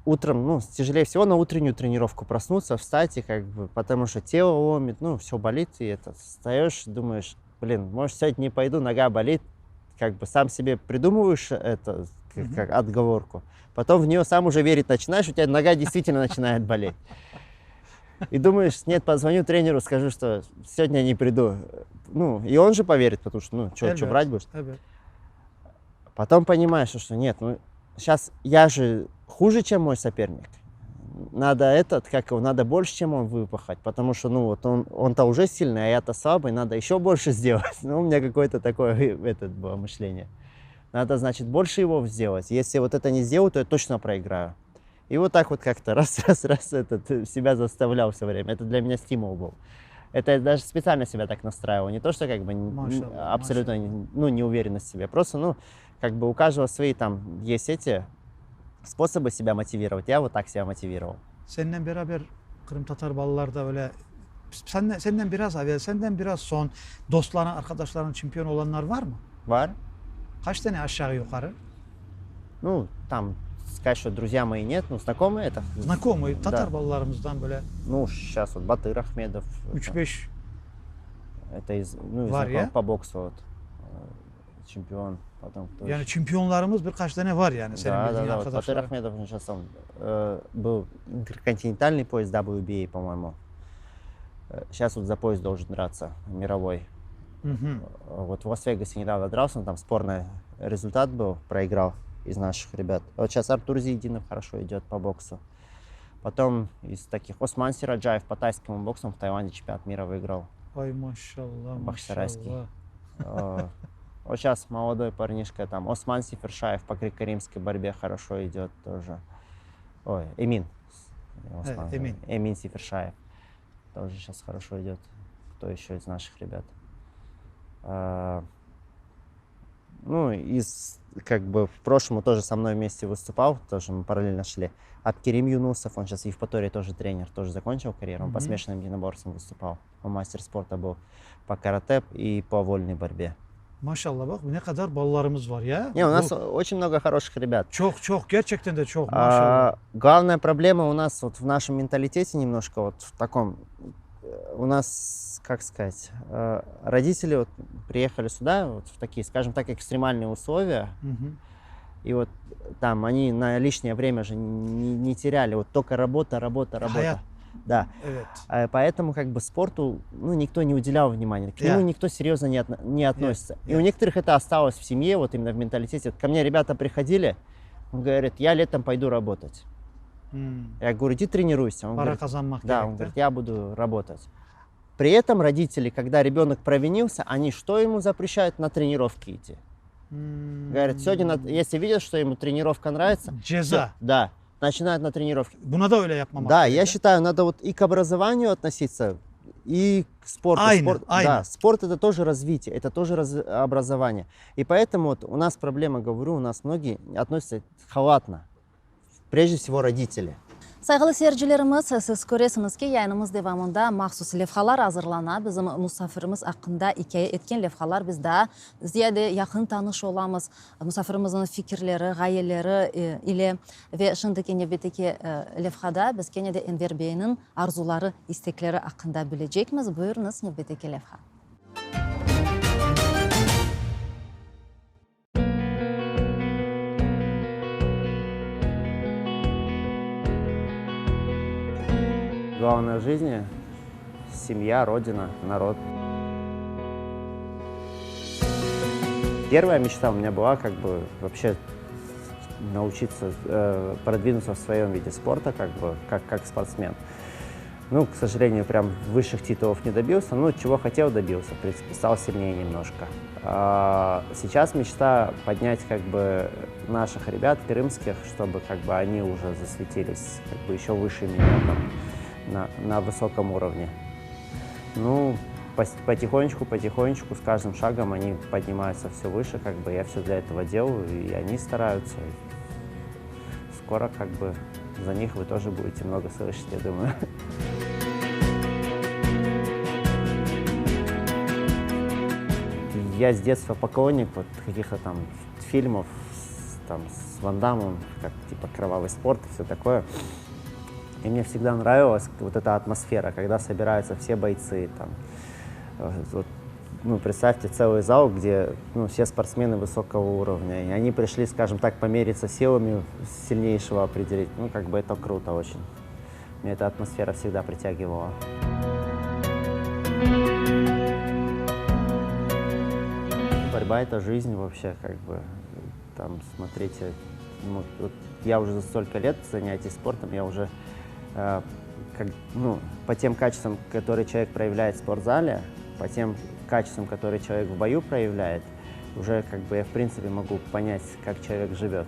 утром, ну, тяжелее всего на утреннюю тренировку проснуться, встать, и как бы, потому что тело ломит, ну, все болит, и это, встаешь, думаешь, блин, может, сегодня не пойду, нога болит, как бы сам себе придумываешь это, как отговорку, потом в нее сам уже верить начинаешь, у тебя нога действительно начинает болеть. И думаешь, нет, позвоню тренеру, скажу, что сегодня не приду. Ну, и он же поверит, потому что, ну, что врать будешь? Evet. Потом понимаешь, что нет, ну, сейчас я же хуже, чем мой соперник. надо надо больше, чем он выпахать, потому что, ну, вот он-то уже сильный, а я-то слабый, надо еще больше сделать. Ну, у меня какое-то такое было мышление. Надо, значит, больше его сделать. Если вот это не сделаю, то я точно проиграю. И вот так вот как-то раз себя заставлял все время. Это для меня стимул был. Это я даже специально себя так настраивал. Не то, что как бы абсолютно неуверенность в себе. Просто, ну, как бы у каждого свои там есть эти способы себя мотивировать. Я вот так себя мотивировал. Seninle beraber Kırım Tatar balalar da öyle senden biraz evvel, senden biraz son dostların, arkadaşların şampiyon olanlar var mı? Var? Kaç tane aşağı yukarı? Ну, там, сказать, что друзья мои нет, ну, знакомые это. Знакомые Tatar Да. balalarımızdan böyle Ну, сейчас вот Батыр Ахмедов. 3-5 Это из Var знакомых ya. по боксу вот. Чемпион. Потом кто yani еще? şampiyonlarımız birkaç tane var yani senin Да, bildiğin да, да. Вот Батыр arkadaşlar. Ахмедов, он сейчас был интерконтинентальный пояс WBA, по-моему. Сейчас вот за пояс должен драться, мировой. Hı hı. Вот в Лас-Вегасе недавно дрался, он там спорный результат был, проиграл из наших ребят. Вот сейчас Артур Зиединов хорошо идет по боксу. Потом из таких Осман Сираджаев по тайскому боксу в Таиланде чемпионат мира выиграл. Ay maşallah Бахчисарайский. maşallah. Вот сейчас молодой парнишка там Осман Сифершаев по греко-римской борьбе хорошо идет тоже. Ой, Эмин. Эмин. Эмин Сифершаев. Тоже сейчас хорошо идет. Кто еще из наших ребят? Ну, как бы в прошлом тоже со мной вместе выступал, тоже мы параллельно шли. Абкерим Юнусов, он сейчас в Евпатории тоже тренер, тоже закончил карьеру, он по смешанным единоборствам выступал. Он мастер спорта был по карате и по вольной борьбе. Maşallah bak ne kadar balalarımız var ya. Не, у нас Bu очень много хороших ребят. çok gerçekten de çok maşallah. Главная проблема у нас вот в нашем менталитете немножко вот в таком, у нас, как сказать, родители вот приехали сюда вот в такие, скажем так, экстремальные условия, Hı hı. и вот там они на лишнее время же не теряли, вот только работа. Hayat. Да. Evet. Поэтому как бы спорту, ну, никто не уделял внимания, к нему никто серьезно не относится. И у некоторых это осталось в семье, вот именно в менталитете. Вот ко мне ребята приходили, он говорит, я летом пойду работать. Я говорю, иди тренируйся. Он Para говорит, kazanmak да, gerek он de. говорит, я буду работать. При этом родители, когда ребенок провинился, они что ему запрещают? На тренировки идти. Говорят, сегодня, если видят, что ему тренировка нравится, Ceza. да, начинают на тренировки. Buna da öyle yapmamak Да, gerek я de. считаю, надо вот и к образованию относиться, и к спорту. Айна. Да, спорт это тоже развитие, это тоже образование. И поэтому вот у нас проблема, говорю, у нас многие относятся халатно. Прежде всего родители. Saygılı seyircilerimiz, siz görüyorsunuz ki yayınımız devamında mahsus levhalar hazırlana. Bizim misafirimiz hakkında hikaye etken levhalar biz daha ziyade yakın tanış olamız. Misafirimizin fikirleri, gayeleri ile ve şimdiki nöbetdeki levhada biz Kennedy Enver Bey'in arzuları, istekleri hakkında bilecekmiz. Buyurunuz nöbetdeki levha. Главное в жизни – семья, родина, народ. Первая мечта у меня была как бы вообще научиться продвинуться в своем виде спорта, как бы как спортсмен. Ну, к сожалению, прям высших титулов не добился, но чего хотел, добился, в принципе, стал сильнее немножко. Сейчас мечта поднять как бы наших ребят крымских, чтобы как бы они уже засветились как бы еще выше меня там, на высоком уровне. Ну, потихонечку, с каждым шагом они поднимаются все выше, как бы я все для этого делаю, и они стараются. Скоро как бы за них вы тоже будете много слышать, я думаю. Я с детства поклонник вот каких-то там фильмов с Ван Даммом, как типа «Кровавый спорт» и все такое. И мне всегда нравилась вот эта атмосфера, когда собираются все бойцы. Там, вот, ну, представьте целый зал, где все спортсмены высокого уровня. И они пришли, скажем так, помериться силами, сильнейшего определить. Ну, как бы это круто очень. Меня эта атмосфера всегда притягивала. Борьба — это жизнь вообще, как бы. Там, смотрите, вот я уже за столько лет занятий спортом, я уже по тем качествам, которые человек проявляет в спортзале, по тем качествам, которые человек в бою проявляет, уже как бы я в принципе могу понять, как человек живет.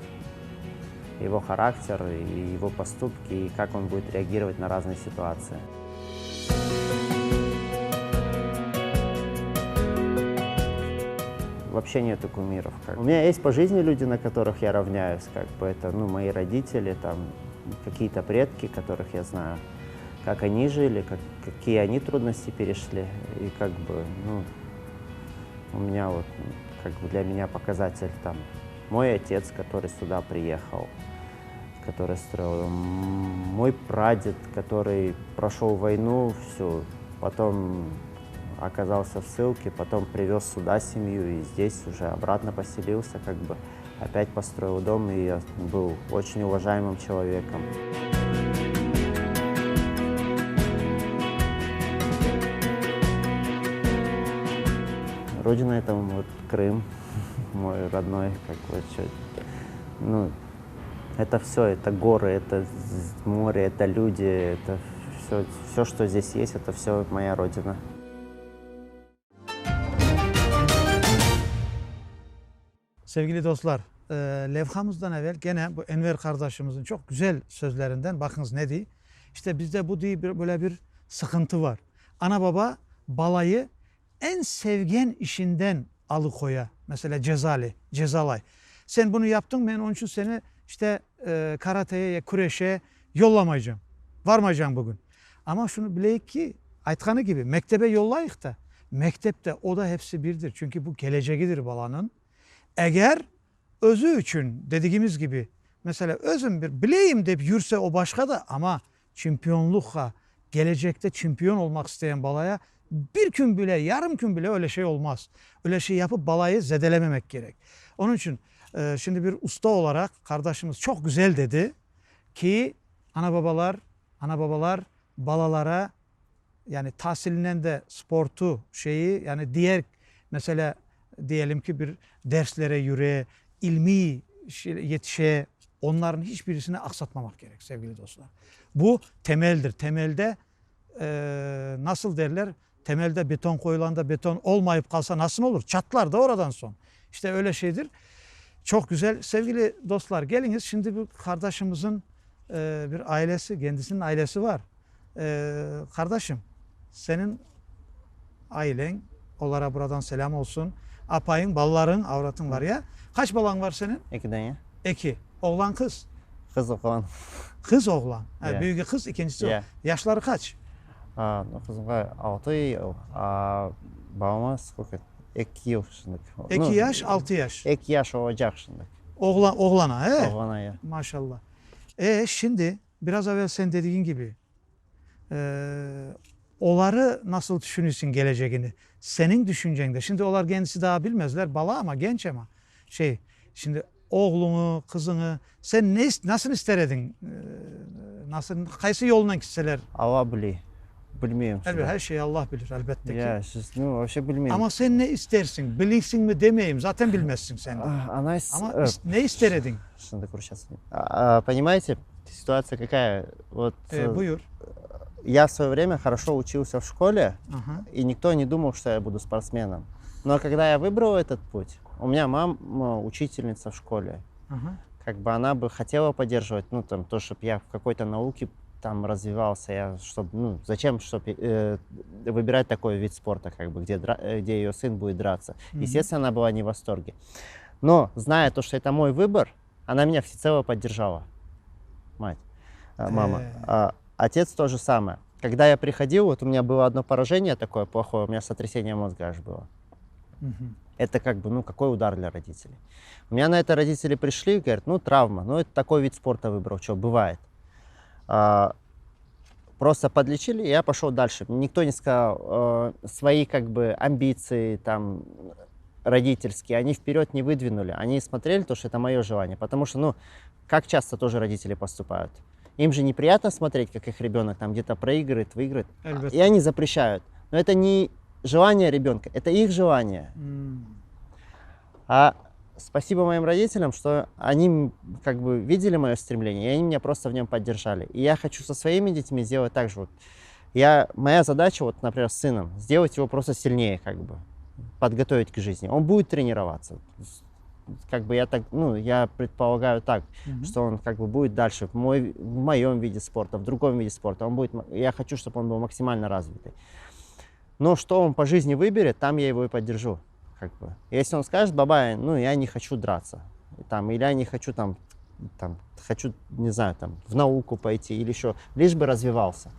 Его характер, и его поступки, и как он будет реагировать на разные ситуации. Вообще нету кумиров. У меня есть по жизни люди, на которых я равняюсь. Как бы это мои родители, там, какие-то предки, которых я знаю. Как они жили, какие они трудности перешли. И как бы, у меня вот, как бы для меня показатель там мой отец, который сюда приехал, который строил, мой прадед, который прошел войну всю, потом оказался в ссылке, потом привез сюда семью и здесь уже обратно поселился, как бы опять построил дом, и я был очень уважаемым человеком. Родина — это вот Крым, мой родной, как бы, это все, это горы, это море, это люди, это все, что здесь есть, это все моя родина. Sevgili dostlar, levhamızdan evvel gene bu Enver kardeşimizin çok güzel sözlerinden bakınız ne diyor. İşte bizde bu diye böyle bir sıkıntı var. Ana baba balayı en sevgen işinden alıkoya. Mesela cezalay. Sen bunu yaptın, ben onun için seni işte karateye, kureşe yollamayacağım. Varmayacağım bugün. Ama şunu bileyik ki Aytkanı gibi mektebe yollayık da mektepte o da hepsi birdir. Çünkü bu geleceğidir balanın. Eğer özü için dediğimiz gibi mesela özüm bir bileyim deyip yürse o başka da, ama şampiyonlukla gelecekte şampiyon olmak isteyen balaya bir gün bile, yarım gün bile öyle şey olmaz. Öyle şey yapıp balayı zedelememek gerek. Onun için şimdi bir usta olarak kardeşimiz çok güzel dedi ki ana babalar balalara yani tahsilinden de sportu yani diğer mesela diyelim ki bir derslere yürüye, ilmi yetişe, onların hiçbirisini aksatmamak gerek sevgili dostlar. Bu temeldir. Temelde nasıl derler? Temelde beton koyulanda beton olmayıp kalsa nasıl olur? Çatlar da oradan son. İşte öyle şeydir. Çok güzel. Sevgili dostlar, geliniz şimdi bu kardeşimizin bir ailesi, kendisinin ailesi var. Kardeşim, senin ailen, onlara buradan selam olsun. Apayın, balların, avratın var ya. Kaç balan var senin? 2 tane. 2. Oğlan kız. Kız oğlan. Kız oğlan. Yeah. Büyüğü kız, ikincisi Yeah. o. Yaşları kaç? Kızımga 6 yıl, babama сколько? 2 yıl şimdi. 2 yaş, 6 yaş. 2 yaş olacak şimdi. Oğlana he? Oğlana ya. Maşallah. Şimdi biraz evvel sen dediğin gibi onları nasıl düşünüyorsun geleceğini? Senin düşüncende. Şimdi onlar kendisi daha bilmezler bala ama genç ama şimdi oğlunu, kızını sen nasıl isterdin? Nasıl, kaysı yolundan gitseler? Allah bilir. Bilmiyorum. Elbette her şeyi Allah bilir elbette ki. Ya, вообще bilmiyorum. Ama sen ne istersin? Bilirsin mi demeyeyim. Zaten bilmezsin sen de. Ama ne isterdin? Şimdi сейчас. Понимаете, ситуация какая? Вот. Buyur. Я в свое время хорошо учился в школе, Ага. и никто не думал, что я буду спортсменом. Но когда я выбрал этот путь, у меня мама учительница в школе. Ага. Как бы она бы хотела поддерживать, то, чтобы я в какой-то науке там развивался, зачем, чтобы выбирать такой вид спорта, как бы, где ее сын будет драться. Естественно, она была не в восторге. Но, зная то, что это мой выбор, она меня всецело поддержала. Мама. Отец то же самое. Когда я приходил, вот у меня было одно поражение такое плохое, у меня сотрясение мозга аж было. Это как бы, какой удар для родителей. У меня на это родители пришли, говорят, травма, это такой вид спорта выбрал, что бывает. Просто подлечили, и я пошел дальше. Никто не сказал, свои как бы амбиции там родительские, они вперед не выдвинули. Они смотрели то, что это мое желание. Потому что, как часто тоже родители поступают. Им же неприятно смотреть, как их ребенок там где-то проигрывает, выигрывает. И они запрещают. Но это не желание ребенка, это их желание. А спасибо моим родителям, что они как бы видели мое стремление, и они меня просто в нем поддержали. И я хочу со своими детьми сделать так же. Вот. Моя задача, вот, например, с сыном, сделать его просто сильнее, как бы, подготовить к жизни. Он будет тренироваться. Как бы я предполагаю так, что он как бы будет дальше в моем виде спорта, в другом виде спорта. Я хочу, чтобы он был максимально развитый. Но что он по жизни выберет, там я его и поддержу. Как бы. Если он скажет: баба, я не хочу драться, или я не хочу хочу, не знаю, в науку пойти, или еще, лишь бы развивался.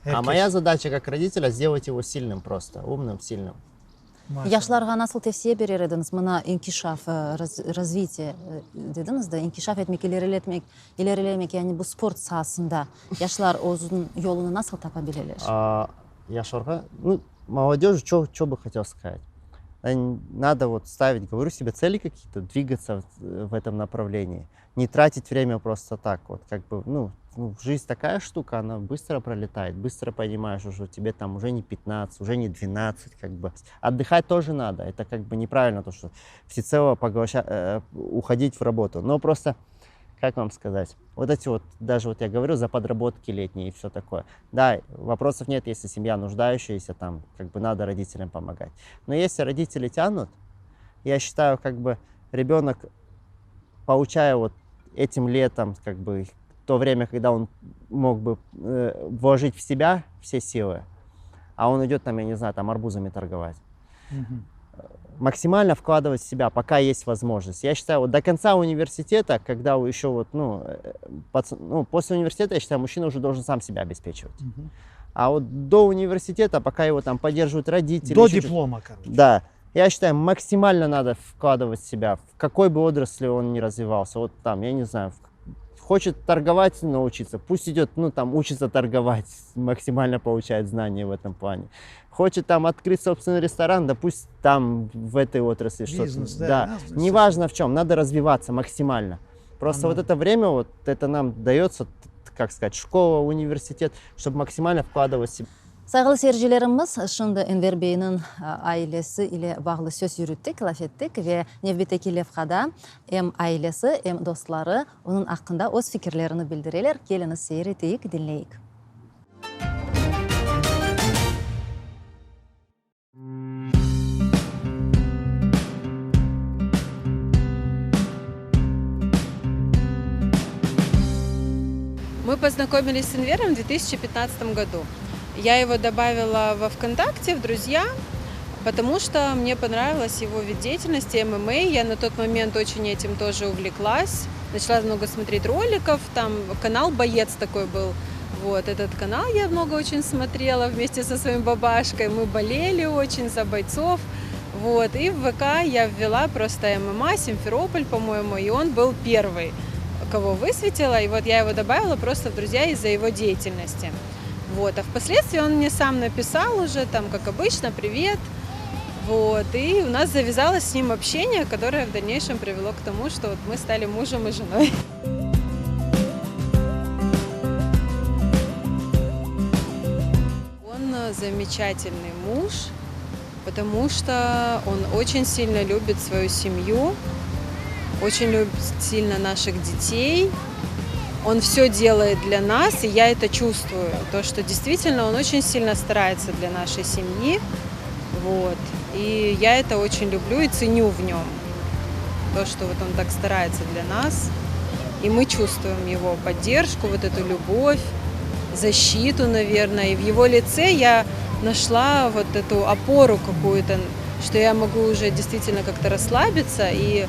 А моя задача как родителя сделать его сильным просто, умным, сильным. Яшларға насыл тәвсие берер едіңіз? Мына инкишаф, развитие дедіңіз да, инкишаф етмек, илерілемек, яғни бұл спорт сahasында яшлар өзінің yolunu насыл тапа білелер? Яшларға, молодежи, что бы хотел сказать? Надо вот ставить, говорю себе, цели какие-то, двигаться в этом направлении. Не тратить время просто так. Вот как бы, жизнь такая штука, она быстро пролетает, быстро понимаешь, уже тебе там уже не 15, уже не 12, как бы. Отдыхать тоже надо. Это как бы неправильно, то, что всецело уходить в работу. Но просто, как вам сказать, вот эти вот, даже вот я говорю, за подработки летние и все такое. Да, вопросов нет, если семья нуждающаяся, там, как бы надо родителям помогать. Но если родители тянут, я считаю, как бы ребенок, получая вот этим летом, как бы, то время, когда он мог бы вложить в себя все силы, а он идет там, я не знаю, там арбузами торговать. Максимально вкладывать в себя, пока есть возможность. Я считаю, вот до конца университета, когда еще вот, после университета, я считаю, мужчина уже должен сам себя обеспечивать. А вот до университета, пока его там поддерживают родители. До диплома, короче. Да. Я считаю, максимально надо вкладывать в себя, в какой бы отрасли он ни развивался. Вот там, я не знаю, хочет торговать, научиться, пусть идет, учится торговать, максимально получает знания в этом плане. Хочет там открыть собственный ресторан, да пусть там в этой отрасли что-то. Да, неважно в чем, надо развиваться максимально. Просто вот это время, вот это нам дается, как сказать, школа, университет, чтобы максимально вкладывать в себя. Сайғылы сержелеріміз шынды Энвер Бейнің айлесі или бағлы сөз үйреттік, лафеттік ве Невбетеки Левхада әм айлесі, әм достлары оның ақында өз фикірлеріні білдірелер. Келіні сейір етейік, dinleyik. Мы познакомились с Энвером в 2015 году. Я его добавила во ВКонтакте, в друзья, потому что мне понравилась его вид деятельности, ММА. Я на тот момент очень этим тоже увлеклась. Начала много смотреть роликов, там канал «Боец» такой был. Вот, этот канал я много очень смотрела вместе со своим бабашкой. Мы болели очень за бойцов. Вот, и в ВК я ввела просто ММА, Симферополь, по-моему, и он был первый, кого высветила. И вот я его добавила просто в друзья из-за его деятельности. Вот, а впоследствии он мне сам написал уже, там, как обычно, привет. Вот, и у нас завязалось с ним общение, которое в дальнейшем привело к тому, что вот мы стали мужем и женой. Он замечательный муж, потому что он очень сильно любит свою семью, очень любит сильно наших детей. Он все делает для нас, и я это чувствую. То, что действительно он очень сильно старается для нашей семьи. Вот. И я это очень люблю и ценю в нем. То, что вот он так старается для нас. И мы чувствуем его поддержку, вот эту любовь, защиту, наверное. И в его лице я нашла вот эту опору какую-то, что я могу уже действительно как-то расслабиться и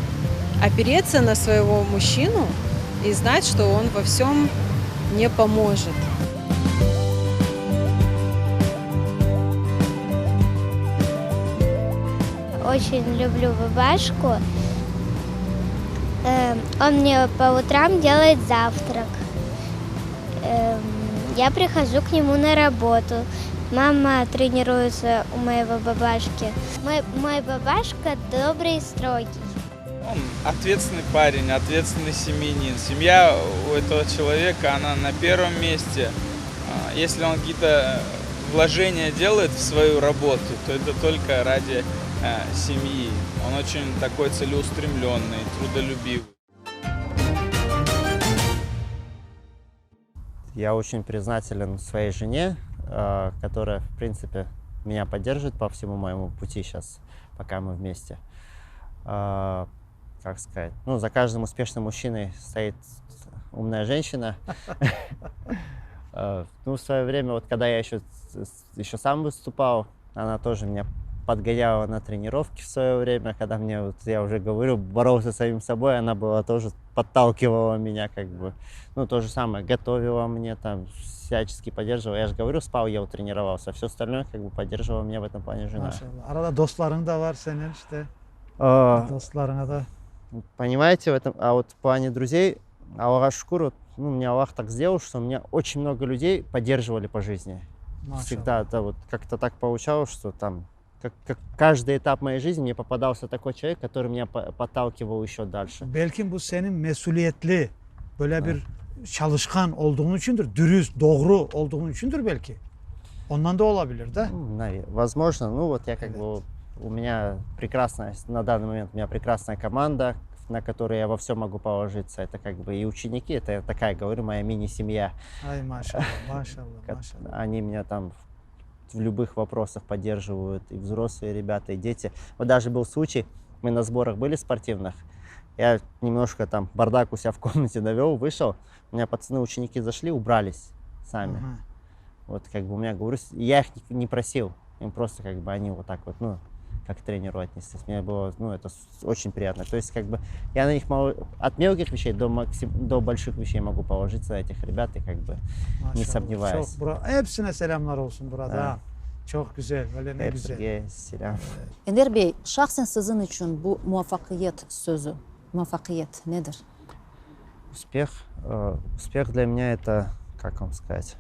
опереться на своего мужчину и знать, что он во всем мне поможет. Очень люблю бабашку. Он мне по утрам делает завтрак. Я прихожу к нему на работу. Мама тренируется у моего бабашки. Мой бабашка добрый и строгий. Он ответственный парень, ответственный семьянин. Семья у этого человека, она на первом месте. Если он какие-то вложения делает в свою работу, то это только ради семьи. Он очень такой целеустремленный, трудолюбивый. Я очень признателен своей жене, которая, в принципе, меня поддерживает по всему моему пути сейчас, пока мы вместе. Как сказать? Ну, за каждым успешным мужчиной стоит умная женщина. Ну, в свое время, вот когда я еще сам выступал, она тоже меня подгоняла на тренировки в свое время, когда мне, вот, я уже говорю, боролся с самим собой, она была тоже подталкивала меня, как бы. Ну, то же самое, готовила мне, там, всячески поддерживала. Я же говорю, спал, ел, тренировался. Все остальное, как бы, поддерживала меня в этом плане жена. Maşallah. Arada dostların da var senin işte. Dostlarına da. Понимаете, в этом, а вот в плане друзей, Аллах шукур, вот, ну, мне Аллах так сделал, что меня очень много людей поддерживали по жизни. Всегда это вот как-то так получалось, что там как каждый этап моей жизни мне попадался такой человек, который меня подталкивал еще дальше. Belki bu senin mesuliyetli, böyle bir çalışkan olduğun içindir, dürüst, doğru olduğun içindir belki. Ondan da olabilir de. Возможно, ну вот я как бы, у меня прекрасная, на данный момент у меня прекрасная команда, на которую я во всем могу положиться. Это как бы и ученики, это такая, говорю, моя мини-семья. Ay maşallah, maşallah, maşallah. Они меня там в любых вопросах поддерживают, и взрослые ребята, и дети. Вот даже был случай, мы на сборах были спортивных, я немножко там бардак у себя в комнате навел, вышел, у меня пацаны, ученики зашли, убрались сами. Вот как бы у меня, говорю, я их не просил, им просто как бы они вот так вот, ну, как к тренеру отнеслись. Мне было, ну, это очень приятно. То есть, как бы, я на них от мелких вещей до больших вещей могу положиться на этих ребят и как бы не сомневаюсь. Hepsine selamlar olsun burada. Çok güzel, öyle ne güzel. Hepsine selam. Ender Bey, şahsen sizin için bu muvaffakiyet sözü, muvaffakiyet nedir? Успех для меня это, как вам сказать,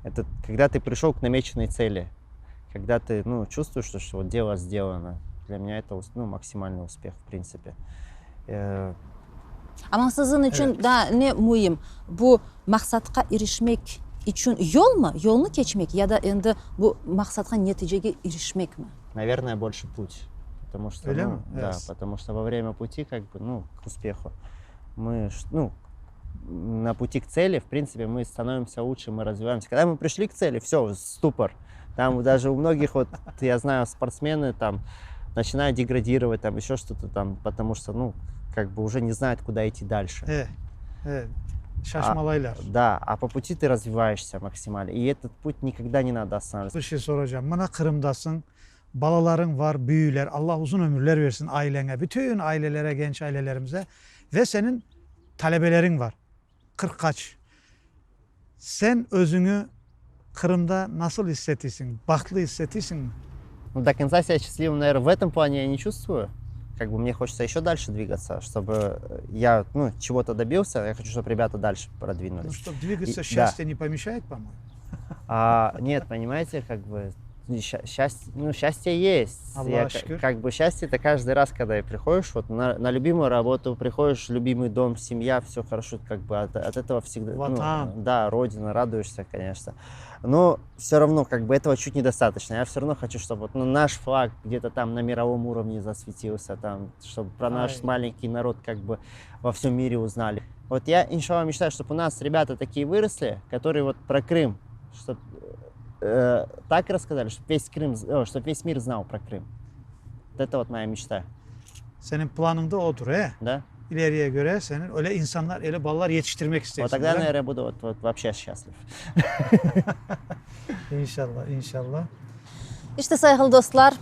это когда ты пришел к намеченной цели. Когда ты, ну, чувствуешь, что вот дело сделано, для меня это, ну, максимальный успех, в принципе. Ama sizin için da ne mühim? Bu maksatqa erişmek için yol mu? Yolunu geçmek ya da endi bu maksatqa neticege erişmek mi? Наверное, больше путь. Потому что, ну, да, потому что во время пути, как бы, ну, к успеху, мы, ну, на пути к цели, в принципе, мы становимся лучше, мы развиваемся. Когда мы пришли к цели, все, ступор. Там даже у многих, вот, я знаю, спортсмены там начинают деградировать, там еще что-то там, потому что, ну, как бы уже не знают, куда идти дальше. Şaşmalaylar. Да, а по пути ты развиваешься максимально. И этот путь никогда не надо останавливаться. Bir şey soracağım. Bana Kırım'dasın. Balaların var, büyüler. Allah uzun ömürler versin ailene. Bütün ailelere, genç ailelerimize. Ve senin talebelerin var. 40 kaç. Sen özünü Kırım'da nasıl hissettisin? Bahtlı hissettisin mi? Ну, до конца себя счастливым, наверное, в этом плане я не чувствую. Как бы мне хочется еще дальше двигаться, чтобы я, ну, чего-то добился. Я хочу, чтобы ребята дальше продвинулись. Ну, чтобы двигаться, счастье не помешает, по-моему? Нет, понимаете, как бы счастье есть. Как бы счастье это каждый раз, когда приходишь вот на любимую работу, приходишь в любимый дом, семья, все хорошо, как бы от этого всегда, ну, да, родина, радуешься, конечно. Но все равно, как бы этого чуть недостаточно. Я все равно хочу, чтобы вот, ну, наш флаг где-то там на мировом уровне засветился, там, чтобы про наш маленький народ как бы во всем мире узнали. Вот я, иншаллах, мечтаю, чтобы у нас ребята такие выросли, которые вот про Крым, чтобы так рассказали, чтобы весь мир знал про Крым. Вот это вот моя мечта. Senin planın da odur, he? Да. İleriye göre senin öyle insanlar, öyle ballar yetiştirmek istiyorsun. Вот тогда, наверное, я буду вот вообще счастлив. İnşallah, inşallah. İşte sayılı dostlar,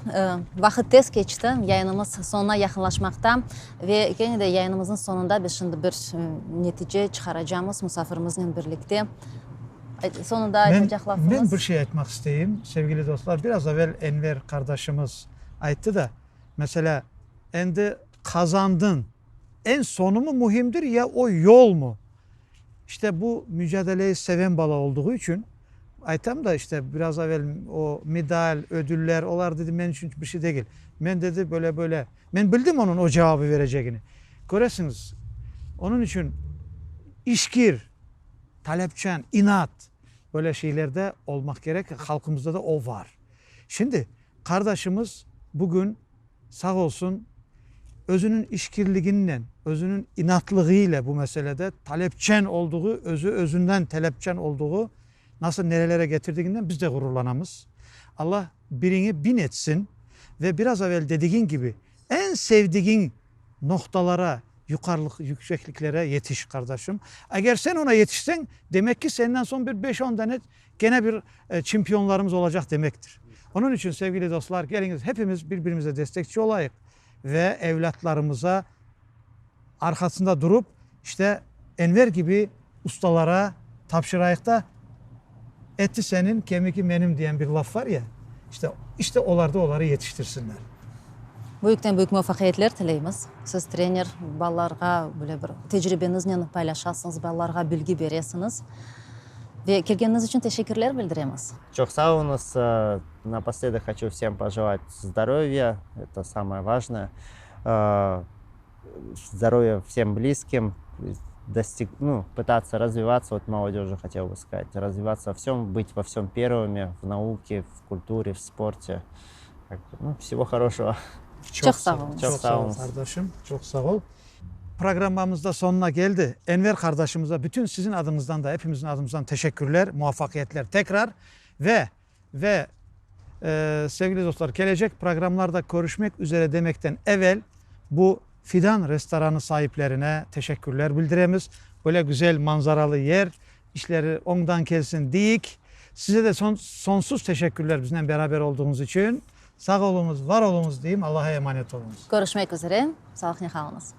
vakit tez geçti. Yayınımız sonuna yakınlaşmakta ve yine de yayınımızın sonunda biz şimdi bir netice çıkaracağımız misafirimizle birlikte. Sonunda aytacak lafımız. Ben bir şey etmek isteyeyim sevgili dostlar. Biraz evvel Enver kardeşimiz ayttı da mesela endi kazandın. En sonu mu muhimdir ya o yol mu? İşte bu mücadeleyi seven bala olduğu için aytam da işte biraz evvel o medal, ödüller, olar dedim benim için bir şey değil. Ben dedi böyle. Ben bildim onun o cevabı vereceğini. Göresiniz. Onun için işkir, talepçen, inat böyle şeylerde olmak gerek. Halkımızda da o var. Şimdi kardeşimiz bugün sağ olsun özünün işkirliğiyle, özünün inatlığıyla bu meselede talepçen olduğu, özünden talepçen olduğu nasıl nerelere getirdiğinden biz de gururlanamız. Allah birini bin etsin ve biraz evvel dediğin gibi en sevdiğin noktalara, yüksekliklere yetiş kardeşim. Eğer sen ona yetişsen demek ki senden son bir 5-10 tane gene bir şampiyonlarımız olacak demektir. Onun için sevgili dostlar geliniz hepimiz birbirimize destekçi olayık ve evlatlarımıza arkasında durup işte Enver gibi ustalara tapşırayık da eti senin kemiki benim diyen bir laf var ya işte onları yetiştirsinler. Büyükten büyük muvaffakiyetler tileymiz. Siz trener ballarga böyle bir tecrübenizle paylaşasınız, ballarga bilgi verirsiniz. Ve geldiğiniz için teşekkürler bildiremiz. Çok sağ olunuz. Напоследок хочу всем пожелать здоровья, это самое важное. Здоровья всем близким, пытаться развиваться, вот молодежи хотел бы сказать, развиваться во всем, быть во всем первыми, в науке, в культуре, в спорте. Всего хорошего. Çok sağ olun. Çok sağ ol kardeşim. Çok sağ ol. Programımız da sonuna geldi. Enver kardeşimize bütün sizin adınızdan da hepimizin adımızdan teşekkürler, muvaffakiyetler tekrar ve sevgili dostlar gelecek programlarda görüşmek üzere demekten evvel bu Fidan restoranı sahiplerine teşekkürler bildiremiz. Böyle güzel manzaralı yer, işleri ondan gelsin deyik. Size de sonsuz teşekkürler bizimle beraber olduğunuz için. Sağ olunuz, var olunuz diyeyim. Allah'a emanet olunuz. Görüşmek üzere. Sağlıklı kalınız.